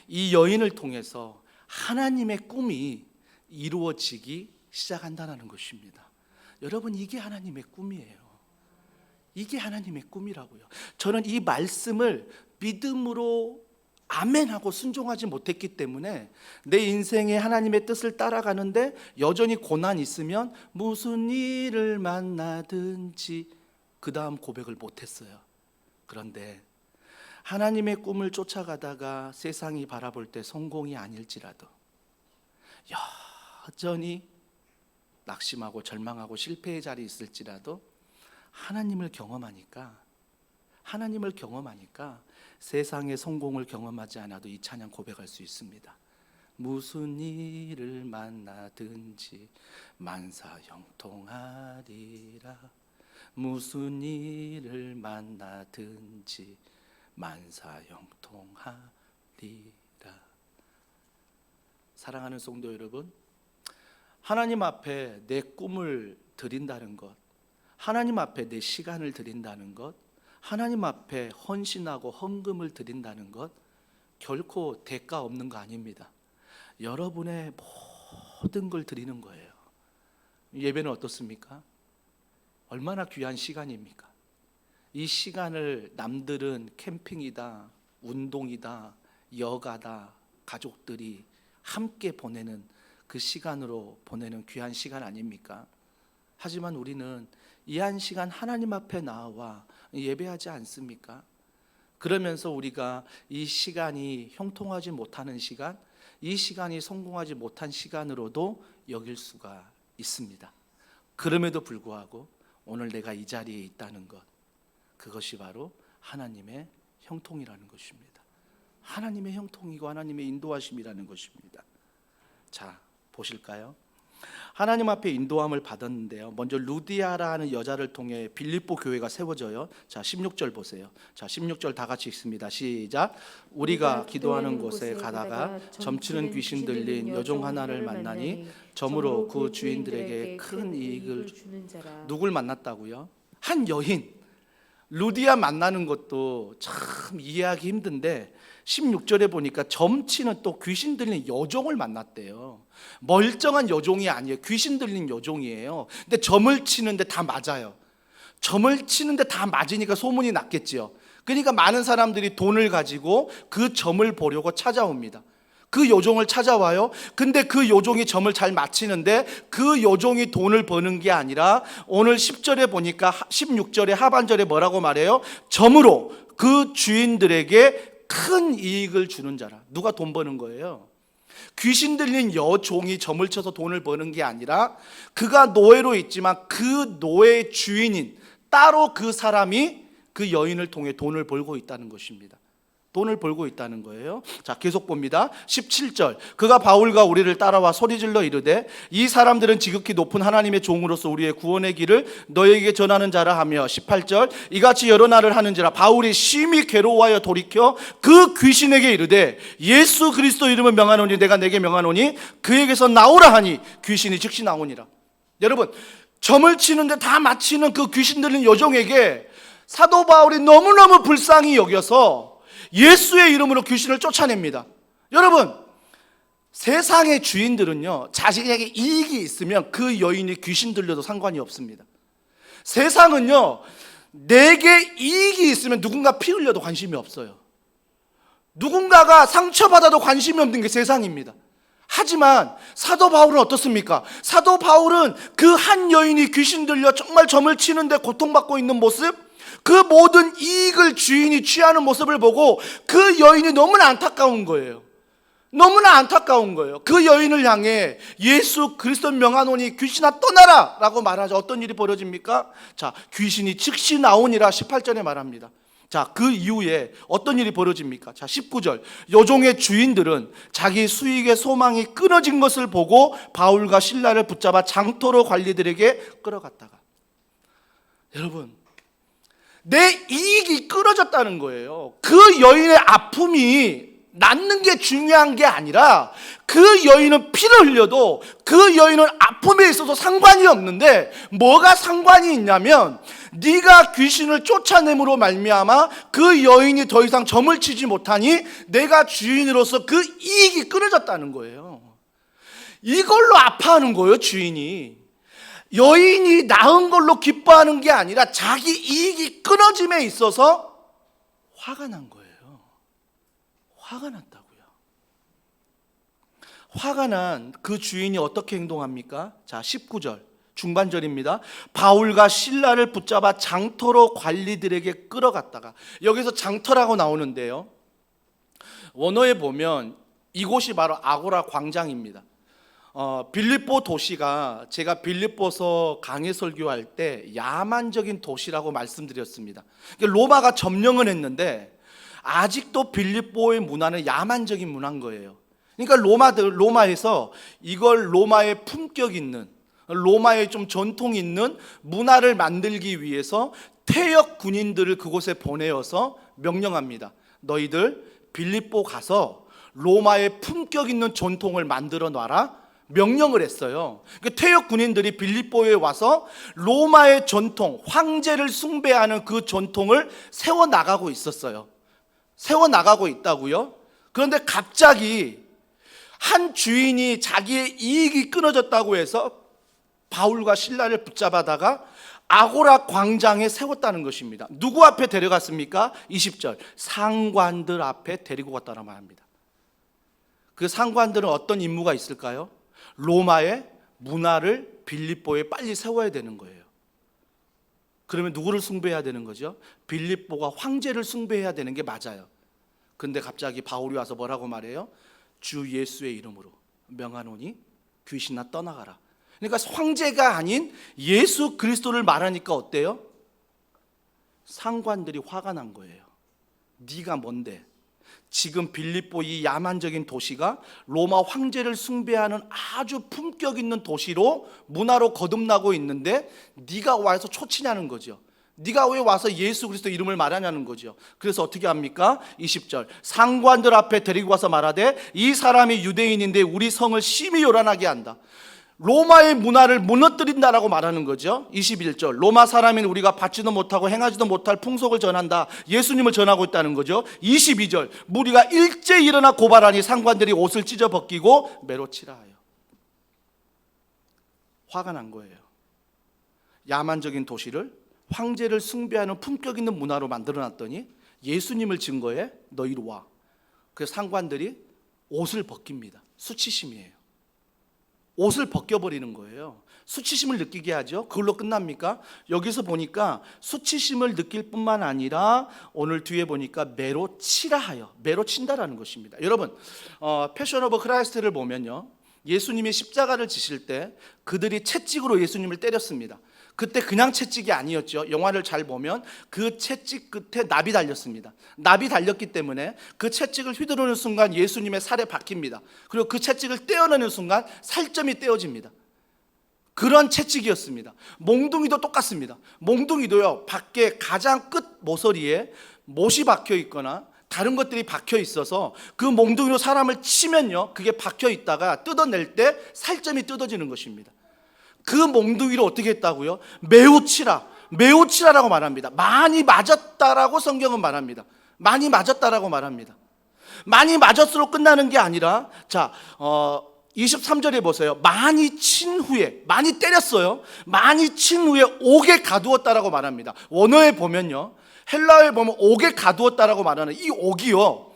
이 여인을 통해서 하나님의 꿈이 이루어지기 시작한다는 것입니다. 여러분, 이게 하나님의 꿈이에요. 이게 하나님의 꿈이라고요. 저는 이 말씀을 믿음으로 아멘하고 순종하지 못했기 때문에 내 인생에 하나님의 뜻을 따라가는데 여전히 고난이 있으면 무슨 일을 만나든지 그 다음 고백을 못했어요. 그런데 하나님의 꿈을 쫓아가다가 세상이 바라볼 때 성공이 아닐지라도 여전히 낙심하고 절망하고 실패의 자리에 있을지라도 하나님을 경험하니까 세상의 성공을 경험하지 않아도 이 찬양 고백할 수 있습니다. 무슨 일을 만나든지 만사형통하리라. 무슨 일을 만나든지 만사형통하리라. 사랑하는 성도 여러분, 하나님 앞에 내 꿈을 드린다는 것, 하나님 앞에 내 시간을 드린다는 것, 하나님 앞에 헌신하고 헌금을 드린다는 것 결코 대가 없는 거 아닙니다. 여러분의 모든 걸 드리는 거예요. 예배는 어떻습니까? 얼마나 귀한 시간입니까? 이 시간을 남들은 캠핑이다, 운동이다, 여가다, 가족들이 함께 보내는 그 시간으로 보내는 귀한 시간 아닙니까? 하지만 우리는 이 한 시간 하나님 앞에 나와 예배하지 않습니까? 그러면서 우리가 이 시간이 형통하지 못하는 시간, 이 시간이 성공하지 못한 시간으로도 여길 수가 있습니다. 그럼에도 불구하고 오늘 내가 이 자리에 있다는 것, 그것이 바로 하나님의 형통이라는 것입니다. 하나님의 형통이고 하나님의 인도하심이라는 것입니다. 자, 보실까요? 하나님 앞에 인도함을 받았는데요. 먼저 루디아라는 여자를 통해 빌립보 교회가 세워져요. 자, 16절 보세요. 자, 16절 다 같이 읽습니다. 시작. 우리가 기도하는 곳에 가다가 점치는 귀신 들린 여종 하나를 만나니 점으로 그 주인들에게 큰 이익을 주는 자라. 누굴 만났다고요? 한 여인. 루디아 만나는 것도 참 이해하기 힘든데 16절에 보니까 점치는 또 귀신 들린 여종을 만났대요. 멀쩡한 여종이 아니에요. 귀신 들린 여종이에요. 근데 점을 치는데 다 맞아요. 점을 치는데 다 맞으니까 소문이 났겠지요. 그러니까 많은 사람들이 돈을 가지고 그 점을 보려고 찾아옵니다. 그 요종을 찾아와요. 근데 그 요종이 점을 잘 맞히는데 그 요종이 돈을 버는 게 아니라 오늘 10절에 보니까 16절에 하반절에 뭐라고 말해요? 점으로 그 주인들에게 큰 이익을 주는 자라. 누가 돈 버는 거예요? 귀신 들린 여종이 점을 쳐서 돈을 버는 게 아니라 그가 노예로 있지만 그 노예의 주인인 따로 그 사람이 그 여인을 통해 돈을 벌고 있다는 것입니다. 돈을 벌고 있다는 거예요. 자, 계속 봅니다. 17절. 그가 바울과 우리를 따라와 소리질러 이르되 이 사람들은 지극히 높은 하나님의 종으로서 우리의 구원의 길을 너에게 전하는 자라 하며 18절. 이같이 여러 날을 하는지라 바울이 심히 괴로워하여 돌이켜 그 귀신에게 이르되 예수 그리스도 이름을 명하노니 내가 내게 명하노니 그에게서 나오라 하니 귀신이 즉시 나오니라. 여러분, 점을 치는데 다 맞히는 그 귀신 들린 여종에게 사도 바울이 너무너무 불쌍히 여겨서 예수의 이름으로 귀신을 쫓아냅니다. 여러분, 세상의 주인들은요, 자신에게 이익이 있으면 그 여인이 귀신 들려도 상관이 없습니다. 세상은요, 내게 이익이 있으면 누군가 피 흘려도 관심이 없어요. 누군가가 상처받아도 관심이 없는 게 세상입니다. 하지만 사도 바울은 어떻습니까? 사도 바울은 그 한 여인이 귀신 들려 정말 점을 치는데 고통받고 있는 모습, 그 모든 이익을 주인이 취하는 모습을 보고 그 여인이 너무나 안타까운 거예요. 너무나 안타까운 거예요. 그 여인을 향해 예수 그리스도 명하노니 귀신아 떠나라 라고 말하자. 어떤 일이 벌어집니까? 자, 귀신이 즉시 나오니라 18절에 말합니다. 자, 그 이후에 어떤 일이 벌어집니까? 자, 19절. 여종의 주인들은 자기 수익의 소망이 끊어진 것을 보고 바울과 실라를 붙잡아 장토로 관리들에게 끌어갔다가, 여러분, 내 이익이 끊어졌다는 거예요. 그 여인의 아픔이 낫는 게 중요한 게 아니라 그 여인은 피를 흘려도 그 여인은 아픔에 있어서 상관이 없는데 뭐가 상관이 있냐면 네가 귀신을 쫓아냄으로 말미암아 그 여인이 더 이상 점을 치지 못하니 내가 주인으로서 그 이익이 끊어졌다는 거예요. 이걸로 아파하는 거예요, 주인이. 여인이 낳은 걸로 기뻐하는 게 아니라 자기 이익이 끊어짐에 있어서 화가 난 거예요. 화가 났다고요. 화가 난 그 주인이 어떻게 행동합니까? 자, 19절 중반절입니다. 바울과 실라를 붙잡아 장터로 관리들에게 끌어갔다가, 여기서 장터라고 나오는데요, 원어에 보면 이곳이 바로 아고라 광장입니다. 빌립보 도시가, 제가 빌립보서 강해 설교할 때 야만적인 도시라고 말씀드렸습니다. 로마가 점령을 했는데 아직도 빌립보의 문화는 야만적인 문화인 거예요. 그러니까 로마에서 이걸 로마의 품격 있는, 로마의 좀 전통 있는 문화를 만들기 위해서 퇴역 군인들을 그곳에 보내어서 명령합니다. 너희들 빌립보 가서 로마의 품격 있는 전통을 만들어 놔라, 명령을 했어요. 그러니까 퇴역 군인들이 빌립보에 와서 로마의 전통, 황제를 숭배하는 그 전통을 세워나가고 있었어요. 세워나가고 있다고요. 그런데 갑자기 한 주인이 자기의 이익이 끊어졌다고 해서 바울과 실라를 붙잡아다가 아고라 광장에 세웠다는 것입니다. 누구 앞에 데려갔습니까? 20절 상관들 앞에 데리고 갔다는 말입니다. 그 상관들은 어떤 임무가 있을까요? 로마의 문화를 빌립보에 빨리 세워야 되는 거예요. 그러면 누구를 숭배해야 되는 거죠? 빌립보가 황제를 숭배해야 되는 게 맞아요. 근데 갑자기 바울이 와서 뭐라고 말해요? 주 예수의 이름으로 명하노니 귀신아 떠나가라. 그러니까 황제가 아닌 예수 그리스도를 말하니까 어때요? 상관들이 화가 난 거예요. 네가 뭔데? 지금 빌립보 이 야만적인 도시가 로마 황제를 숭배하는 아주 품격 있는 도시로, 문화로 거듭나고 있는데 네가 와서 초치냐는 거죠. 네가 왜 와서 예수 그리스도 이름을 말하냐는 거죠. 그래서 어떻게 합니까? 20절 상관들 앞에 데리고 와서 말하되 이 사람이 유대인인데 우리 성을 심히 요란하게 한다. 로마의 문화를 무너뜨린다라고 말하는 거죠. 21절 로마 사람인 우리가 받지도 못하고 행하지도 못할 풍속을 전한다. 예수님을 전하고 있다는 거죠. 22절 무리가 일제 일어나 고발하니 상관들이 옷을 찢어 벗기고 매로 치라 하여. 화가 난 거예요. 야만적인 도시를 황제를 숭배하는 품격 있는 문화로 만들어놨더니 예수님을 증거해 너 이리 와. 그래서 상관들이 옷을 벗깁니다. 수치심이에요. 옷을 벗겨버리는 거예요. 수치심을 느끼게 하죠. 그걸로 끝납니까? 여기서 보니까 수치심을 느낄 뿐만 아니라 오늘 뒤에 보니까 매로 치라 하여, 매로 친다라는 것입니다. 여러분, 패션 오브 크라이스트를 보면요, 예수님이 십자가를 지실 때 그들이 채찍으로 예수님을 때렸습니다. 그때 그냥 채찍이 아니었죠. 영화를 잘 보면 그 채찍 끝에 납이 달렸습니다. 납이 달렸기 때문에 그 채찍을 휘두르는 순간 예수님의 살에 박힙니다. 그리고 그 채찍을 떼어내는 순간 살점이 떼어집니다. 그런 채찍이었습니다. 몽둥이도 똑같습니다. 몽둥이도요, 밖에 가장 끝 모서리에 못이 박혀 있거나 다른 것들이 박혀 있어서 그 몽둥이로 사람을 치면요, 그게 박혀 있다가 뜯어낼 때 살점이 뜯어지는 것입니다. 그 몽둥이를 어떻게 했다고요? 매우 치라, 매우 치라라고 말합니다. 많이 맞았다라고 성경은 말합니다. 많이 맞았다라고 말합니다. 많이 맞았으로 끝나는 게 아니라, 자, 23절에 보세요. 많이 친 후에, 많이 때렸어요. 많이 친 후에 옥에 가두었다라고 말합니다. 원어에 보면요, 헬라어에 보면 옥에 가두었다라고 말하는 이 옥이요,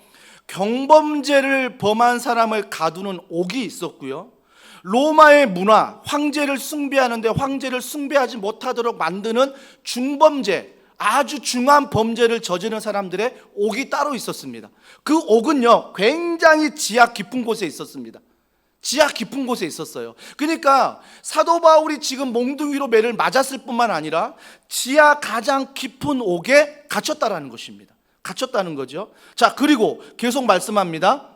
경범죄를 범한 사람을 가두는 옥이 있었고요, 로마의 문화, 황제를 숭배하는데 황제를 숭배하지 못하도록 만드는 중범죄, 아주 중한 범죄를 저지른 사람들의 옥이 따로 있었습니다. 그 옥은요, 굉장히 지하 깊은 곳에 있었습니다. 지하 깊은 곳에 있었어요. 그러니까 사도 바울이 지금 몽둥이로 매를 맞았을 뿐만 아니라 지하 가장 깊은 옥에 갇혔다라는 것입니다. 갇혔다는 거죠. 자, 그리고 계속 말씀합니다.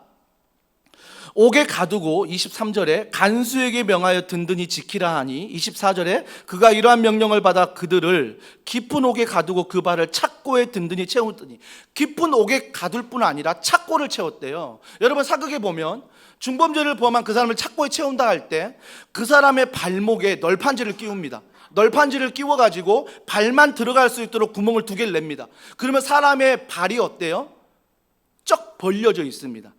옥에 가두고 23절에 간수에게 명하여 든든히 지키라 하니, 24절에 그가 이러한 명령을 받아 그들을 깊은 옥에 가두고 그 발을 착고에 든든히 채웠더니, 깊은 옥에 가둘 뿐 아니라 착고를 채웠대요. 여러분, 사극에 보면 중범죄를 범한 그 사람을 착고에 채운다 할 때 그 사람의 발목에 널판지를 끼웁니다. 널판지를 끼워가지고 발만 들어갈 수 있도록 구멍을 2개를 냅니다. 그러면 사람의 발이 어때요? 쩍 벌려져 있습니다.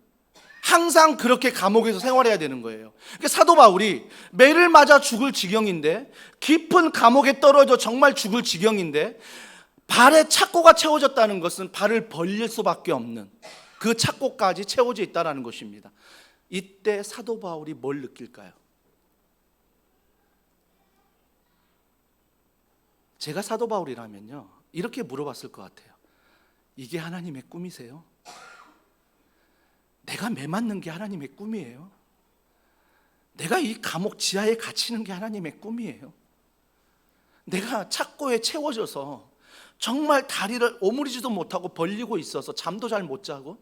항상 그렇게 감옥에서 생활해야 되는 거예요. 그러니까 사도 바울이 매를 맞아 죽을 지경인데, 깊은 감옥에 떨어져 정말 죽을 지경인데, 발에 착고가 채워졌다는 것은 발을 벌릴 수밖에 없는 그 착고까지 채워져 있다는 것입니다. 이때 사도 바울이 뭘 느낄까요? 제가 사도 바울이라면요, 이렇게 물어봤을 것 같아요. 이게 하나님의 꿈이세요? 내가 매 맞는 게 하나님의 꿈이에요? 내가 이 감옥 지하에 갇히는 게 하나님의 꿈이에요? 내가 착고에 채워져서 정말 다리를 오므리지도 못하고 벌리고 있어서 잠도 잘 못 자고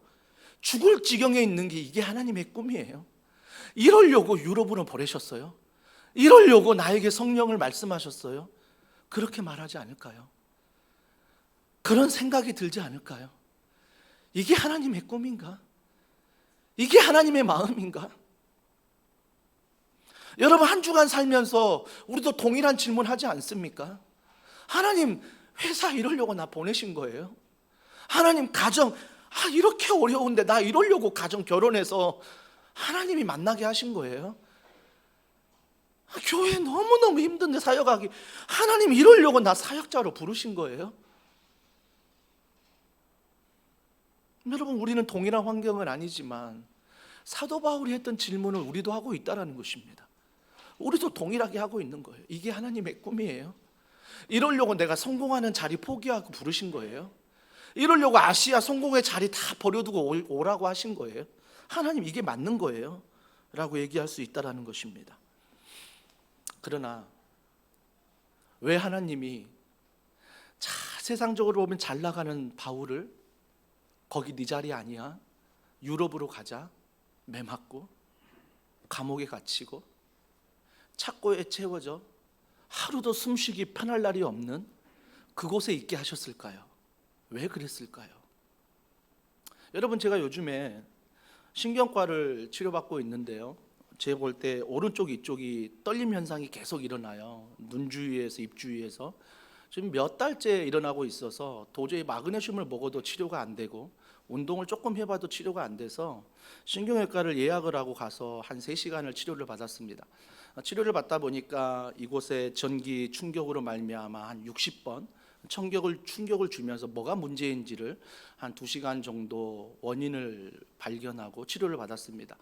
죽을 지경에 있는 게 이게 하나님의 꿈이에요? 이러려고 유럽으로 보내셨어요? 이러려고 나에게 성령을 말씀하셨어요? 그렇게 말하지 않을까요? 그런 생각이 들지 않을까요? 이게 하나님의 꿈인가? 이게 하나님의 마음인가? 여러분, 한 주간 살면서 우리도 동일한 질문 하지 않습니까? 하나님, 회사 이러려고 나 보내신 거예요? 하나님, 가정 이렇게 어려운데 나 이러려고 가정 결혼해서 하나님이 만나게 하신 거예요? 교회 너무너무 힘든데 사역하기, 하나님 이러려고 나 사역자로 부르신 거예요? 여러분, 우리는 동일한 환경은 아니지만 사도 바울이 했던 질문을 우리도 하고 있다는 것입니다. 우리도 동일하게 하고 있는 거예요. 이게 하나님의 꿈이에요? 이러려고 내가 성공하는 자리 포기하고 부르신 거예요? 이러려고 아시아 성공의 자리 다 버려두고 오라고 하신 거예요? 하나님, 이게 맞는 거예요? 라고 얘기할 수 있다는 것입니다. 그러나 왜 하나님이 세상적으로 보면 잘 나가는 바울을 거기 네 자리 아니야, 유럽으로 가자, 매 맞고 감옥에 갇히고 착고에 채워져 하루도 숨쉬기 편할 날이 없는 그곳에 있게 하셨을까요? 왜 그랬을까요? 여러분, 제가 요즘에 신경과를 치료받고 있는데요, 제가 볼 때 오른쪽 이쪽이 떨림 현상이 계속 일어나요. 눈 주위에서 입 주위에서 지금 몇 달째 일어나고 있어서 도저히 마그네슘을 먹어도 치료가 안 되고 운동을 조금 해봐도 치료가 안 돼서 신경외과를 예약을 하고 가서 한 3시간을 치료를 받았습니다. 치료를 받다 보니까 이곳에 전기 충격으로 말미암아 한 60번 충격을 주면서 뭐가 문제인지를 한 2시간 정도 원인을 발견하고 치료를 받았습니다.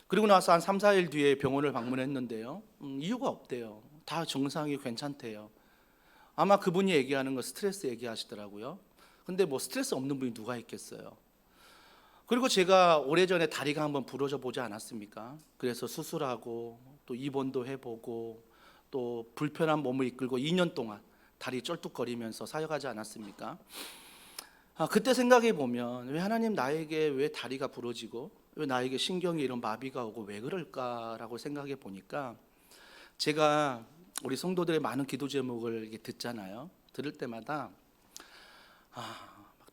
그리고 나서 한 3, 4일 뒤에 병원을 방문했는데요, 이유가 없대요. 다 정상이 괜찮대요. 아마 그분이 얘기하는 건 스트레스 얘기하시더라고요. 근데 뭐 스트레스 없는 분이 누가 있겠어요? 그리고 제가 오래전에 다리가 한번 부러져 보지 않았습니까? 그래서 수술하고 또 입원도 해보고 또 불편한 몸을 이끌고 2년 동안 다리 쩔뚝거리면서 사역하지 않았습니까? 그때 생각해 보면 왜 하나님 나에게 왜 다리가 부러지고 왜 나에게 신경에 이런 마비가 오고 왜 그럴까라고 생각해 보니까, 제가 우리 성도들의 많은 기도 제목을 듣잖아요. 들을 때마다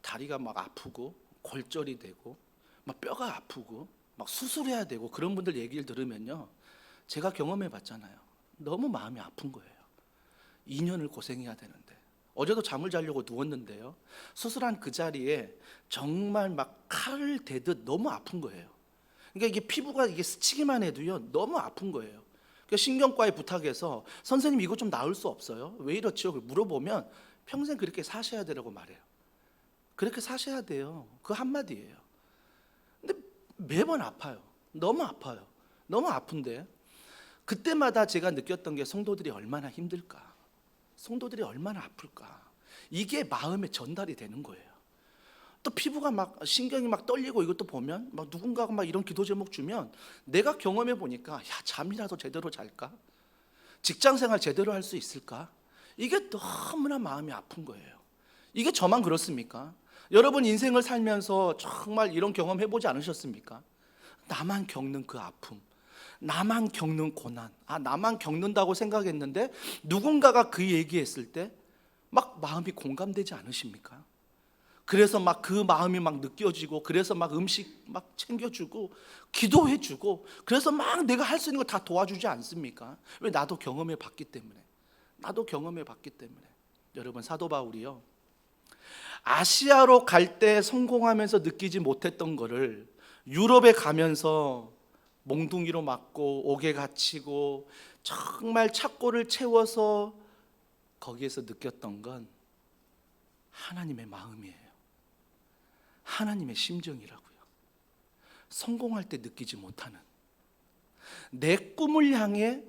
다리가 막 아프고 골절이 되고 막 뼈가 아프고 막 수술해야 되고 그런 분들 얘기를 들으면요, 제가 경험해 봤잖아요. 너무 마음이 아픈 거예요. 2년을 고생해야 되는데. 어제도 잠을 자려고 누웠는데요, 수술한 그 자리에 정말 막 칼을 대듯 너무 아픈 거예요. 그러니까 이게 피부가 이게 스치기만 해도요 너무 아픈 거예요. 그러니까 신경과에 부탁해서 선생님 이거 좀 나을 수 없어요? 왜 이렇죠? 물어보면 평생 그렇게 사셔야 되라고 말해요. 그렇게 사셔야 돼요. 그 한마디예요. 근데 매번 아파요. 너무 아파요. 너무 아픈데 그때마다 제가 느꼈던 게 성도들이 얼마나 힘들까, 성도들이 얼마나 아플까, 이게 마음에 전달이 되는 거예요. 또 피부가 막 신경이 막 떨리고 이것도 보면 막 누군가가 막 이런 기도 제목 주면 내가 경험해 보니까 야, 잠이라도 제대로 잘까? 직장생활 제대로 할 수 있을까? 이게 너무나 마음이 아픈 거예요. 이게 저만 그렇습니까? 여러분 인생을 살면서 정말 이런 경험 해보지 않으셨습니까? 나만 겪는 그 아픔, 나만 겪는 고난, 나만 겪는다고 생각했는데 누군가가 그 얘기했을 때 막 마음이 공감되지 않으십니까? 그래서 막 그 마음이 막 느껴지고, 그래서 막 음식 막 챙겨주고 기도해주고, 그래서 막 내가 할 수 있는 거 다 도와주지 않습니까? 왜? 나도 경험해 봤기 때문에. 나도 경험해 봤기 때문에. 여러분, 사도 바울이요, 아시아로 갈 때 성공하면서 느끼지 못했던 거를 유럽에 가면서 몽둥이로 맞고 옥에 갇히고 정말 착고를 채워서 거기에서 느꼈던 건 하나님의 마음이에요. 하나님의 심정이라고요. 성공할 때 느끼지 못하는, 내 꿈을 향해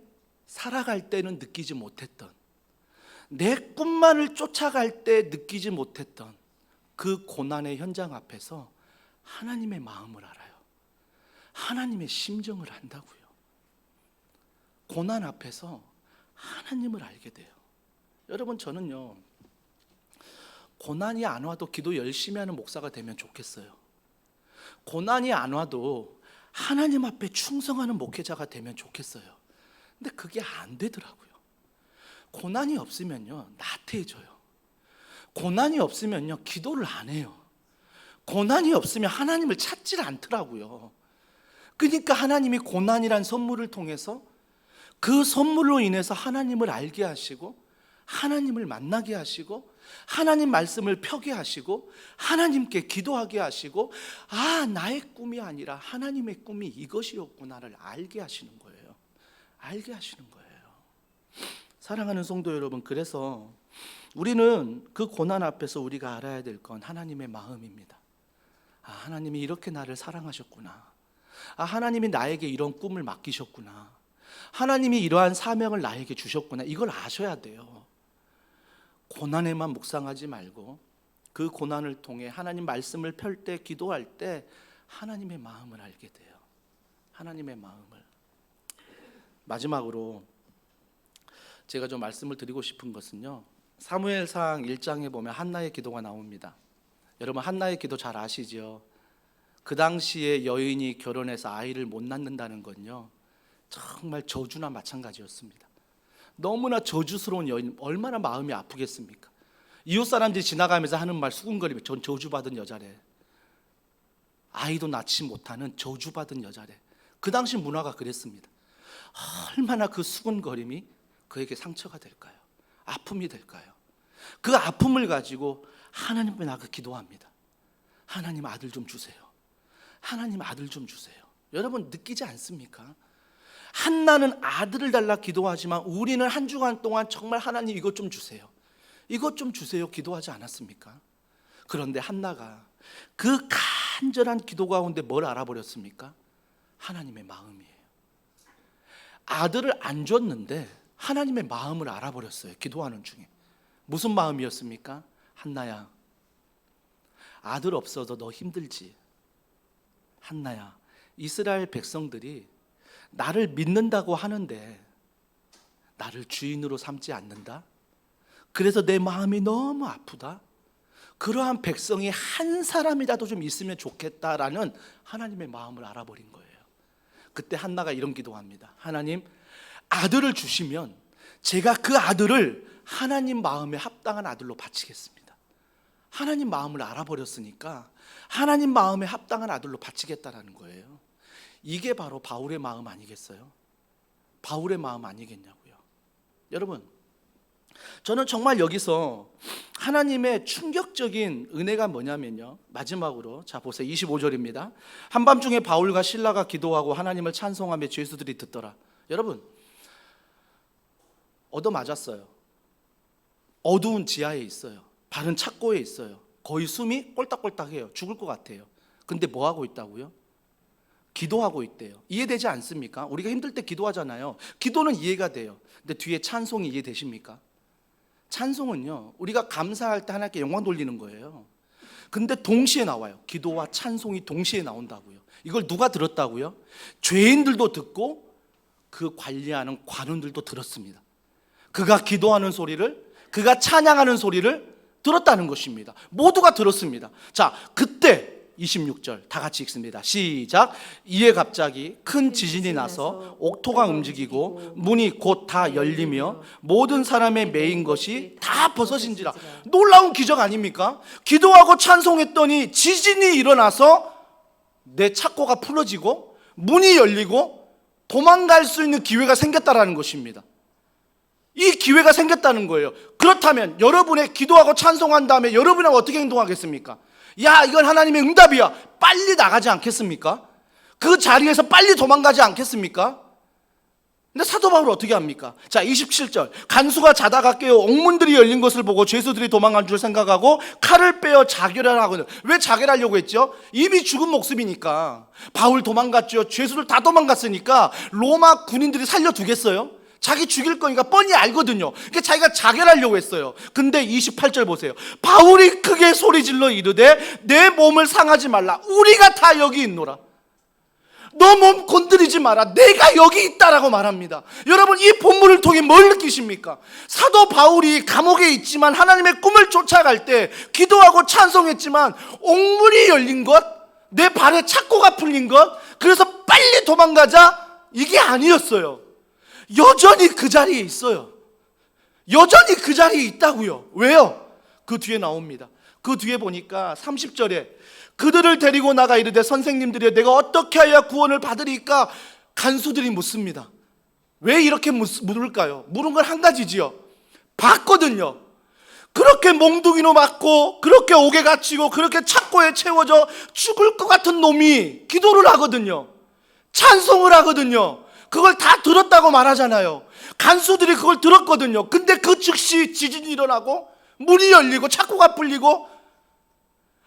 살아갈 때는 느끼지 못했던, 내 꿈만을 쫓아갈 때 느끼지 못했던 그 고난의 현장 앞에서 하나님의 마음을 알아요. 하나님의 심정을 안다고요. 고난 앞에서 하나님을 알게 돼요. 여러분, 저는요, 고난이 안 와도 기도 열심히 하는 목사가 되면 좋겠어요. 고난이 안 와도 하나님 앞에 충성하는 목회자가 되면 좋겠어요. 근데 그게 안 되더라고요. 고난이 없으면요, 나태해져요. 고난이 없으면요, 기도를 안 해요. 고난이 없으면 하나님을 찾질 않더라고요. 그러니까 하나님이 고난이란 선물을 통해서 그 선물로 인해서 하나님을 알게 하시고, 하나님을 만나게 하시고, 하나님 말씀을 펴게 하시고, 하나님께 기도하게 하시고, 아, 나의 꿈이 아니라 하나님의 꿈이 이것이었구나를 알게 하시는 거예요. 알게 하시는 거예요. 사랑하는 성도 여러분, 그래서 우리는 그 고난 앞에서 우리가 알아야 될 건 하나님의 마음입니다. 아, 하나님이 이렇게 나를 사랑하셨구나. 아, 하나님이 나에게 이런 꿈을 맡기셨구나. 하나님이 이러한 사명을 나에게 주셨구나. 이걸 아셔야 돼요. 고난에만 묵상하지 말고 그 고난을 통해 하나님 말씀을 펼 때, 기도할 때 하나님의 마음을 알게 돼요. 하나님의 마음을. 마지막으로 제가 좀 말씀을 드리고 싶은 것은요, 사무엘상 1장에 보면 한나의 기도가 나옵니다. 여러분, 한나의 기도 잘 아시죠? 그 당시에 여인이 결혼해서 아이를 못 낳는다는 건요, 정말 저주나 마찬가지였습니다. 너무나 저주스러운 여인, 얼마나 마음이 아프겠습니까? 이웃 사람들이 지나가면서 하는 말 수군거리며, 전 저주받은 여자래. 아이도 낳지 못하는 저주받은 여자래. 그 당시 문화가 그랬습니다. 얼마나 그 수군거림이 그에게 상처가 될까요? 아픔이 될까요? 그 아픔을 가지고 하나님 앞에 나가 기도합니다. 하나님, 아들 좀 주세요. 하나님, 아들 좀 주세요. 여러분, 느끼지 않습니까? 한나는 아들을 달라 기도하지만 우리는 한 주간 동안 정말 하나님 이것 좀 주세요, 이것 좀 주세요 기도하지 않았습니까? 그런데 한나가 그 간절한 기도 가운데 뭘 알아버렸습니까? 하나님의 마음이에요. 아들을 안 줬는데 하나님의 마음을 알아버렸어요. 기도하는 중에. 무슨 마음이었습니까? 한나야, 아들 없어도 너 힘들지. 한나야, 이스라엘 백성들이 나를 믿는다고 하는데 나를 주인으로 삼지 않는다. 그래서 내 마음이 너무 아프다. 그러한 백성이 한 사람이라도 좀 있으면 좋겠다라는 하나님의 마음을 알아버린 거예요. 그때 한나가 이런 기도합니다. 하나님, 아들을 주시면 제가 그 아들을 하나님 마음에 합당한 아들로 바치겠습니다. 하나님 마음을 알아버렸으니까 하나님 마음에 합당한 아들로 바치겠다라는 거예요. 이게 바로 바울의 마음 아니겠어요? 바울의 마음 아니겠냐고요. 여러분, 저는 정말 여기서 하나님의 충격적인 은혜가 뭐냐면요, 마지막으로 자 보세요. 25절입니다. 한밤중에 바울과 실라가 기도하고 하나님을 찬송하며 죄수들이 듣더라. 여러분, 얻어맞았어요. 어두운 지하에 있어요. 바른 착고에 있어요. 거의 숨이 꼴딱꼴딱해요. 죽을 것 같아요. 근데 뭐 하고 있다고요? 기도하고 있대요. 이해되지 않습니까? 우리가 힘들 때 기도하잖아요. 기도는 이해가 돼요. 근데 뒤에 찬송이 이해되십니까? 찬송은요, 우리가 감사할 때 하나님께 영광 돌리는 거예요. 근데 동시에 나와요. 기도와 찬송이 동시에 나온다고요. 이걸 누가 들었다고요? 죄인들도 듣고 그 관리하는 관원들도 들었습니다. 그가 기도하는 소리를, 그가 찬양하는 소리를 들었다는 것입니다. 모두가 들었습니다. 자, 그때 26절 다 같이 읽습니다. 시작. 이에 갑자기 큰 지진이 나서 옥토가 움직이고 문이 곧 다 열리며 모든 사람의 매인 것이 다 벗어진지라. 놀라운 기적 아닙니까? 기도하고 찬송했더니 지진이 일어나서 내 착고가 풀어지고 문이 열리고 도망갈 수 있는 기회가 생겼다라는 것입니다. 이 기회가 생겼다는 거예요. 그렇다면 여러분의 기도하고 찬송한 다음에 여러분은 어떻게 행동하겠습니까? 야, 이건 하나님의 응답이야. 빨리 나가지 않겠습니까? 그 자리에서 빨리 도망가지 않겠습니까? 근데 사도 바울은 어떻게 합니까? 자, 27절. 간수가 자다가 깨어 옥문들이 열린 것을 보고 죄수들이 도망간 줄 생각하고 칼을 빼어 자결하거든. 왜 자결하려고 했죠? 이미 죽은 목숨이니까. 바울 도망갔죠. 죄수들 다 도망갔으니까 로마 군인들이 살려두겠어요? 자기 죽일 거니까 뻔히 알거든요. 그러니까 자기가 자결하려고 했어요. 근데 28절 보세요. 바울이 크게 소리질러 이르되 내 몸을 상하지 말라. 우리가 다 여기 있노라. 너 몸 건드리지 마라. 내가 여기 있다라고 말합니다. 여러분, 이 본문을 통해 뭘 느끼십니까? 사도 바울이 감옥에 있지만 하나님의 꿈을 쫓아갈 때 기도하고 찬송했지만 옥문이 열린 것, 내 발에 착고가 풀린 것, 그래서 빨리 도망가자, 이게 아니었어요. 여전히 그 자리에 있어요. 여전히 그 자리에 있다고요. 왜요? 그 뒤에 나옵니다. 그 뒤에 보니까 30절에 그들을 데리고 나가 이르되 선생님들이여 내가 어떻게 하여야 구원을 받으리까? 간수들이 묻습니다. 왜 이렇게 물을까요? 물은 건 한 가지지요. 봤거든요. 그렇게 몽둥이로 맞고 그렇게 옥에 갇히고 그렇게 착고에 채워져 죽을 것 같은 놈이 기도를 하거든요. 찬송을 하거든요. 그걸 다 들었다고 말하잖아요. 간수들이 그걸 들었거든요. 근데 그 즉시 지진이 일어나고 문이 열리고 착고가 풀리고,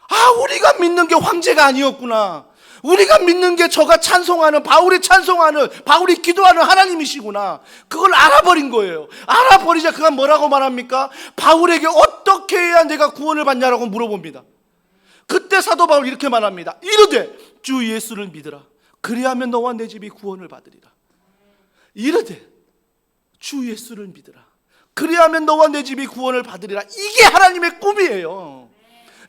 아, 우리가 믿는 게 황제가 아니었구나. 우리가 믿는 게 저가 찬송하는, 바울이 찬송하는, 바울이 기도하는 하나님이시구나. 그걸 알아버린 거예요. 알아버리자 그가 뭐라고 말합니까? 바울에게 어떻게 해야 내가 구원을 받냐라고 물어봅니다. 그때 사도 바울이 이렇게 말합니다. 이르되 주 예수를 믿으라. 그리하면 너와 내 집이 구원을 받으리라. 이르되 주 예수를 믿으라. 그리하면 너와 내 집이 구원을 받으리라. 이게 하나님의 꿈이에요.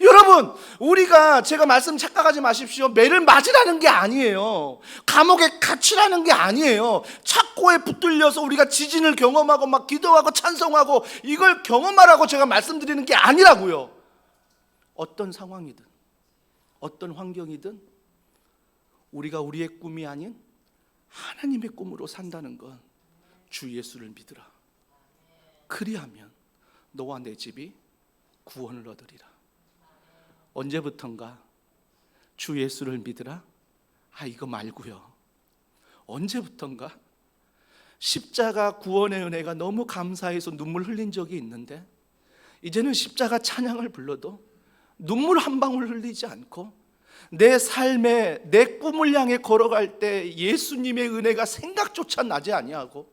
여러분, 우리가, 제가 말씀 착각하지 마십시오. 매를 맞으라는 게 아니에요. 감옥에 갇히라는 게 아니에요. 착고에 붙들려서 우리가 지진을 경험하고 막 기도하고 찬송하고 이걸 경험하라고 제가 말씀드리는 게 아니라고요. 어떤 상황이든 어떤 환경이든 우리가 우리의 꿈이 아닌 하나님의 꿈으로 산다는 건 주 예수를 믿으라. 그리하면 너와 내 집이 구원을 얻으리라. 언제부턴가 주 예수를 믿으라? 아, 이거 말고요. 언제부턴가 십자가 구원의 은혜가 너무 감사해서 눈물 흘린 적이 있는데 이제는 십자가 찬양을 불러도 눈물 한 방울 흘리지 않고 내 삶에 내 꿈을 향해 걸어갈 때 예수님의 은혜가 생각조차 나지 아니하고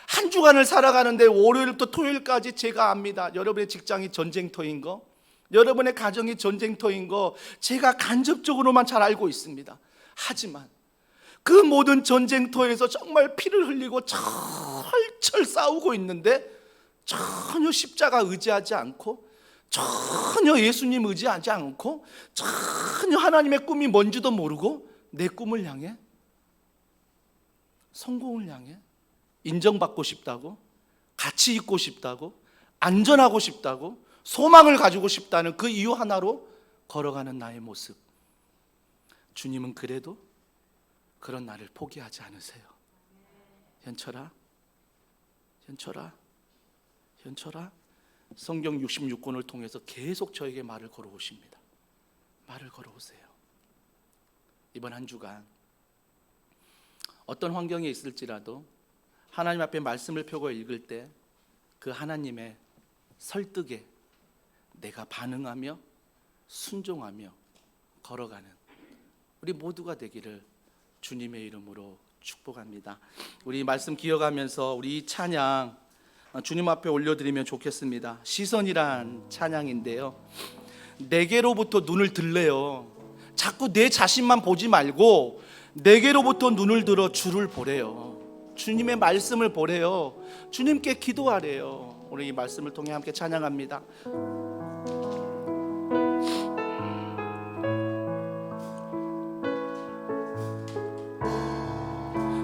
한 주간을 살아가는데 월요일부터 토요일까지 제가 압니다. 여러분의 직장이 전쟁터인 거, 여러분의 가정이 전쟁터인 거 제가 간접적으로만 잘 알고 있습니다. 하지만 그 모든 전쟁터에서 정말 피를 흘리고 철철 싸우고 있는데 전혀 십자가 의지하지 않고 전혀 예수님 의지하지 않고 전혀 하나님의 꿈이 뭔지도 모르고 내 꿈을 향해, 성공을 향해 인정받고 싶다고, 가치 있고 싶다고, 안전하고 싶다고, 소망을 가지고 싶다는 그 이유 하나로 걸어가는 나의 모습. 주님은 그래도 그런 나를 포기하지 않으세요. 현철아, 현철아, 현철아. 성경 66권을 통해서 계속 저에게 말을 걸어오십니다. 말을 걸어오세요. 이번 한 주간 어떤 환경에 있을지라도 하나님 앞에 말씀을 펴고 읽을 때 그 하나님의 설득에 내가 반응하며 순종하며 걸어가는 우리 모두가 되기를 주님의 이름으로 축복합니다. 우리 말씀 기억하면서 우리 이 찬양 주님 앞에 올려드리면 좋겠습니다. 시선이란 찬양인데요, 내게로부터 눈을 들래요. 자꾸 내 자신만 보지 말고 내게로부터 눈을 들어 주를 보래요. 주님의 말씀을 보래요. 주님께 기도하래요. 오늘 이 말씀을 통해 함께 찬양합니다.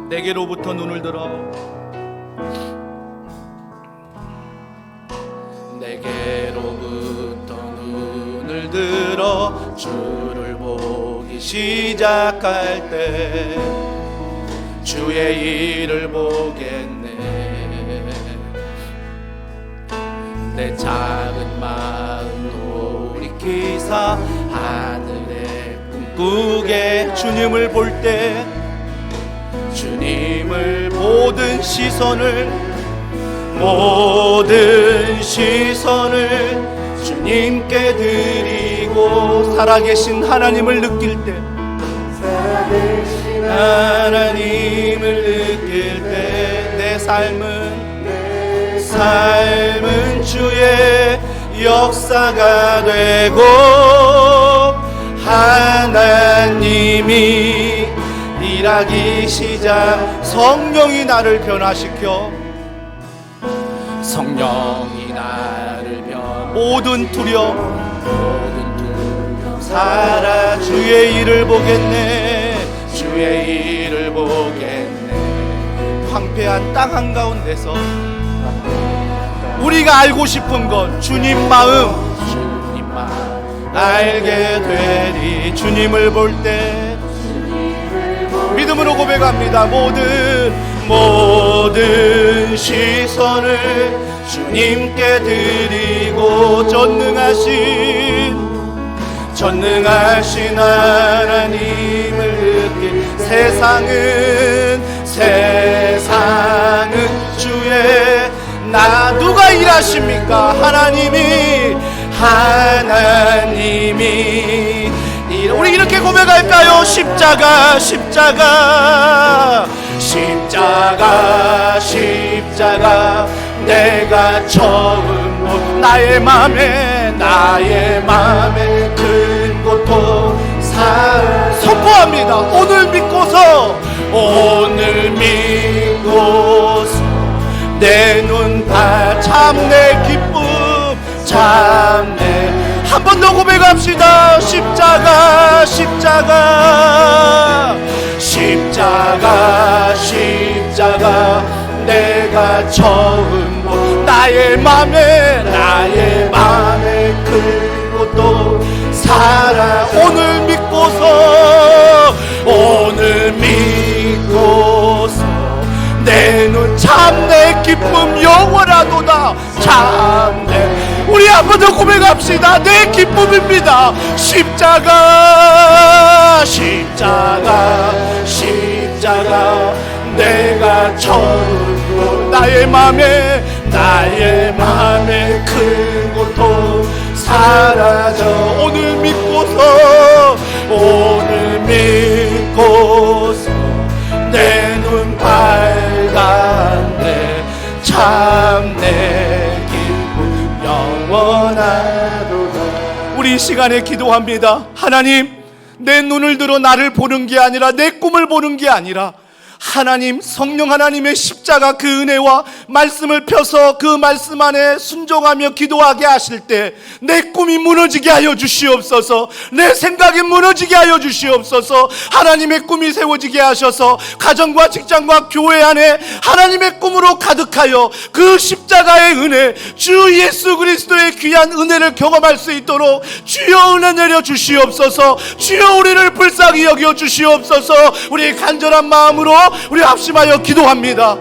내게로부터 눈을 들어, 내게로부터 눈을 들어 주를 보기 시작할 때 주의 일을 보겠네. 내 작은 마음 돌이키사 하늘의 꿈 꾸게 주님을 볼 때 주님을 모든 시선을 주님께 드리고 살아계신 하나님을 느낄 때 하나님을 느낄 때 내 삶은 주의 역사가 되고 하나님이 일하기 시작 성령이 나를 변화시켜 성령이 나를 모든 두려움 살아 주의 일을 보겠네 주의 일을 보겠네 황폐한 땅 한가운데서 우리가 알고 싶은 것 주님 마음 알게 되리 주님을 볼 때 믿음으로 고백합니다. 모든 시선을 주님께 드리고 전능하신 하나님을 느낄 세상은 주의 누가 일하십니까? 하나님이 우리 이렇게 고백할까요? 십자가 내가 처음 본 나의 맘에 큰 고통 선포합니다. 오늘 믿고서 내 눈 참내 기쁨 한 번 더 고백합시다. 십자가 내가 처음 본 나의 맘에 큰 고통 오늘 믿고서 내 눈 참내 기쁨 영원하도다 우리 한 번 더 고백합시다. 내 기쁨입니다. 십자가 내가 처음 본 나의 맘에 큰 고통 사라져 오늘 믿고서 내 눈 밝았네 참내 기쁨 영원하도다. 우리 이 시간에 기도합니다. 하나님, 내 눈을 들어 나를 보는 게 아니라 내 꿈을 보는 게 아니라 하나님, 성령 하나님의 십자가 그 은혜와 말씀을 펴서 그 말씀 안에 순종하며 기도하게 하실 때 내 꿈이 무너지게 하여 주시옵소서. 내 생각이 무너지게 하여 주시옵소서. 하나님의 꿈이 세워지게 하셔서 가정과 직장과 교회 안에 하나님의 꿈으로 가득하여 그 십자가의 은혜, 주 예수 그리스도의 귀한 은혜를 경험할 수 있도록 주여 은혜 내려 주시옵소서. 주여 우리를 불쌍히 여겨 주시옵소서. 우리 간절한 마음으로 우리 합심하여 기도합니다.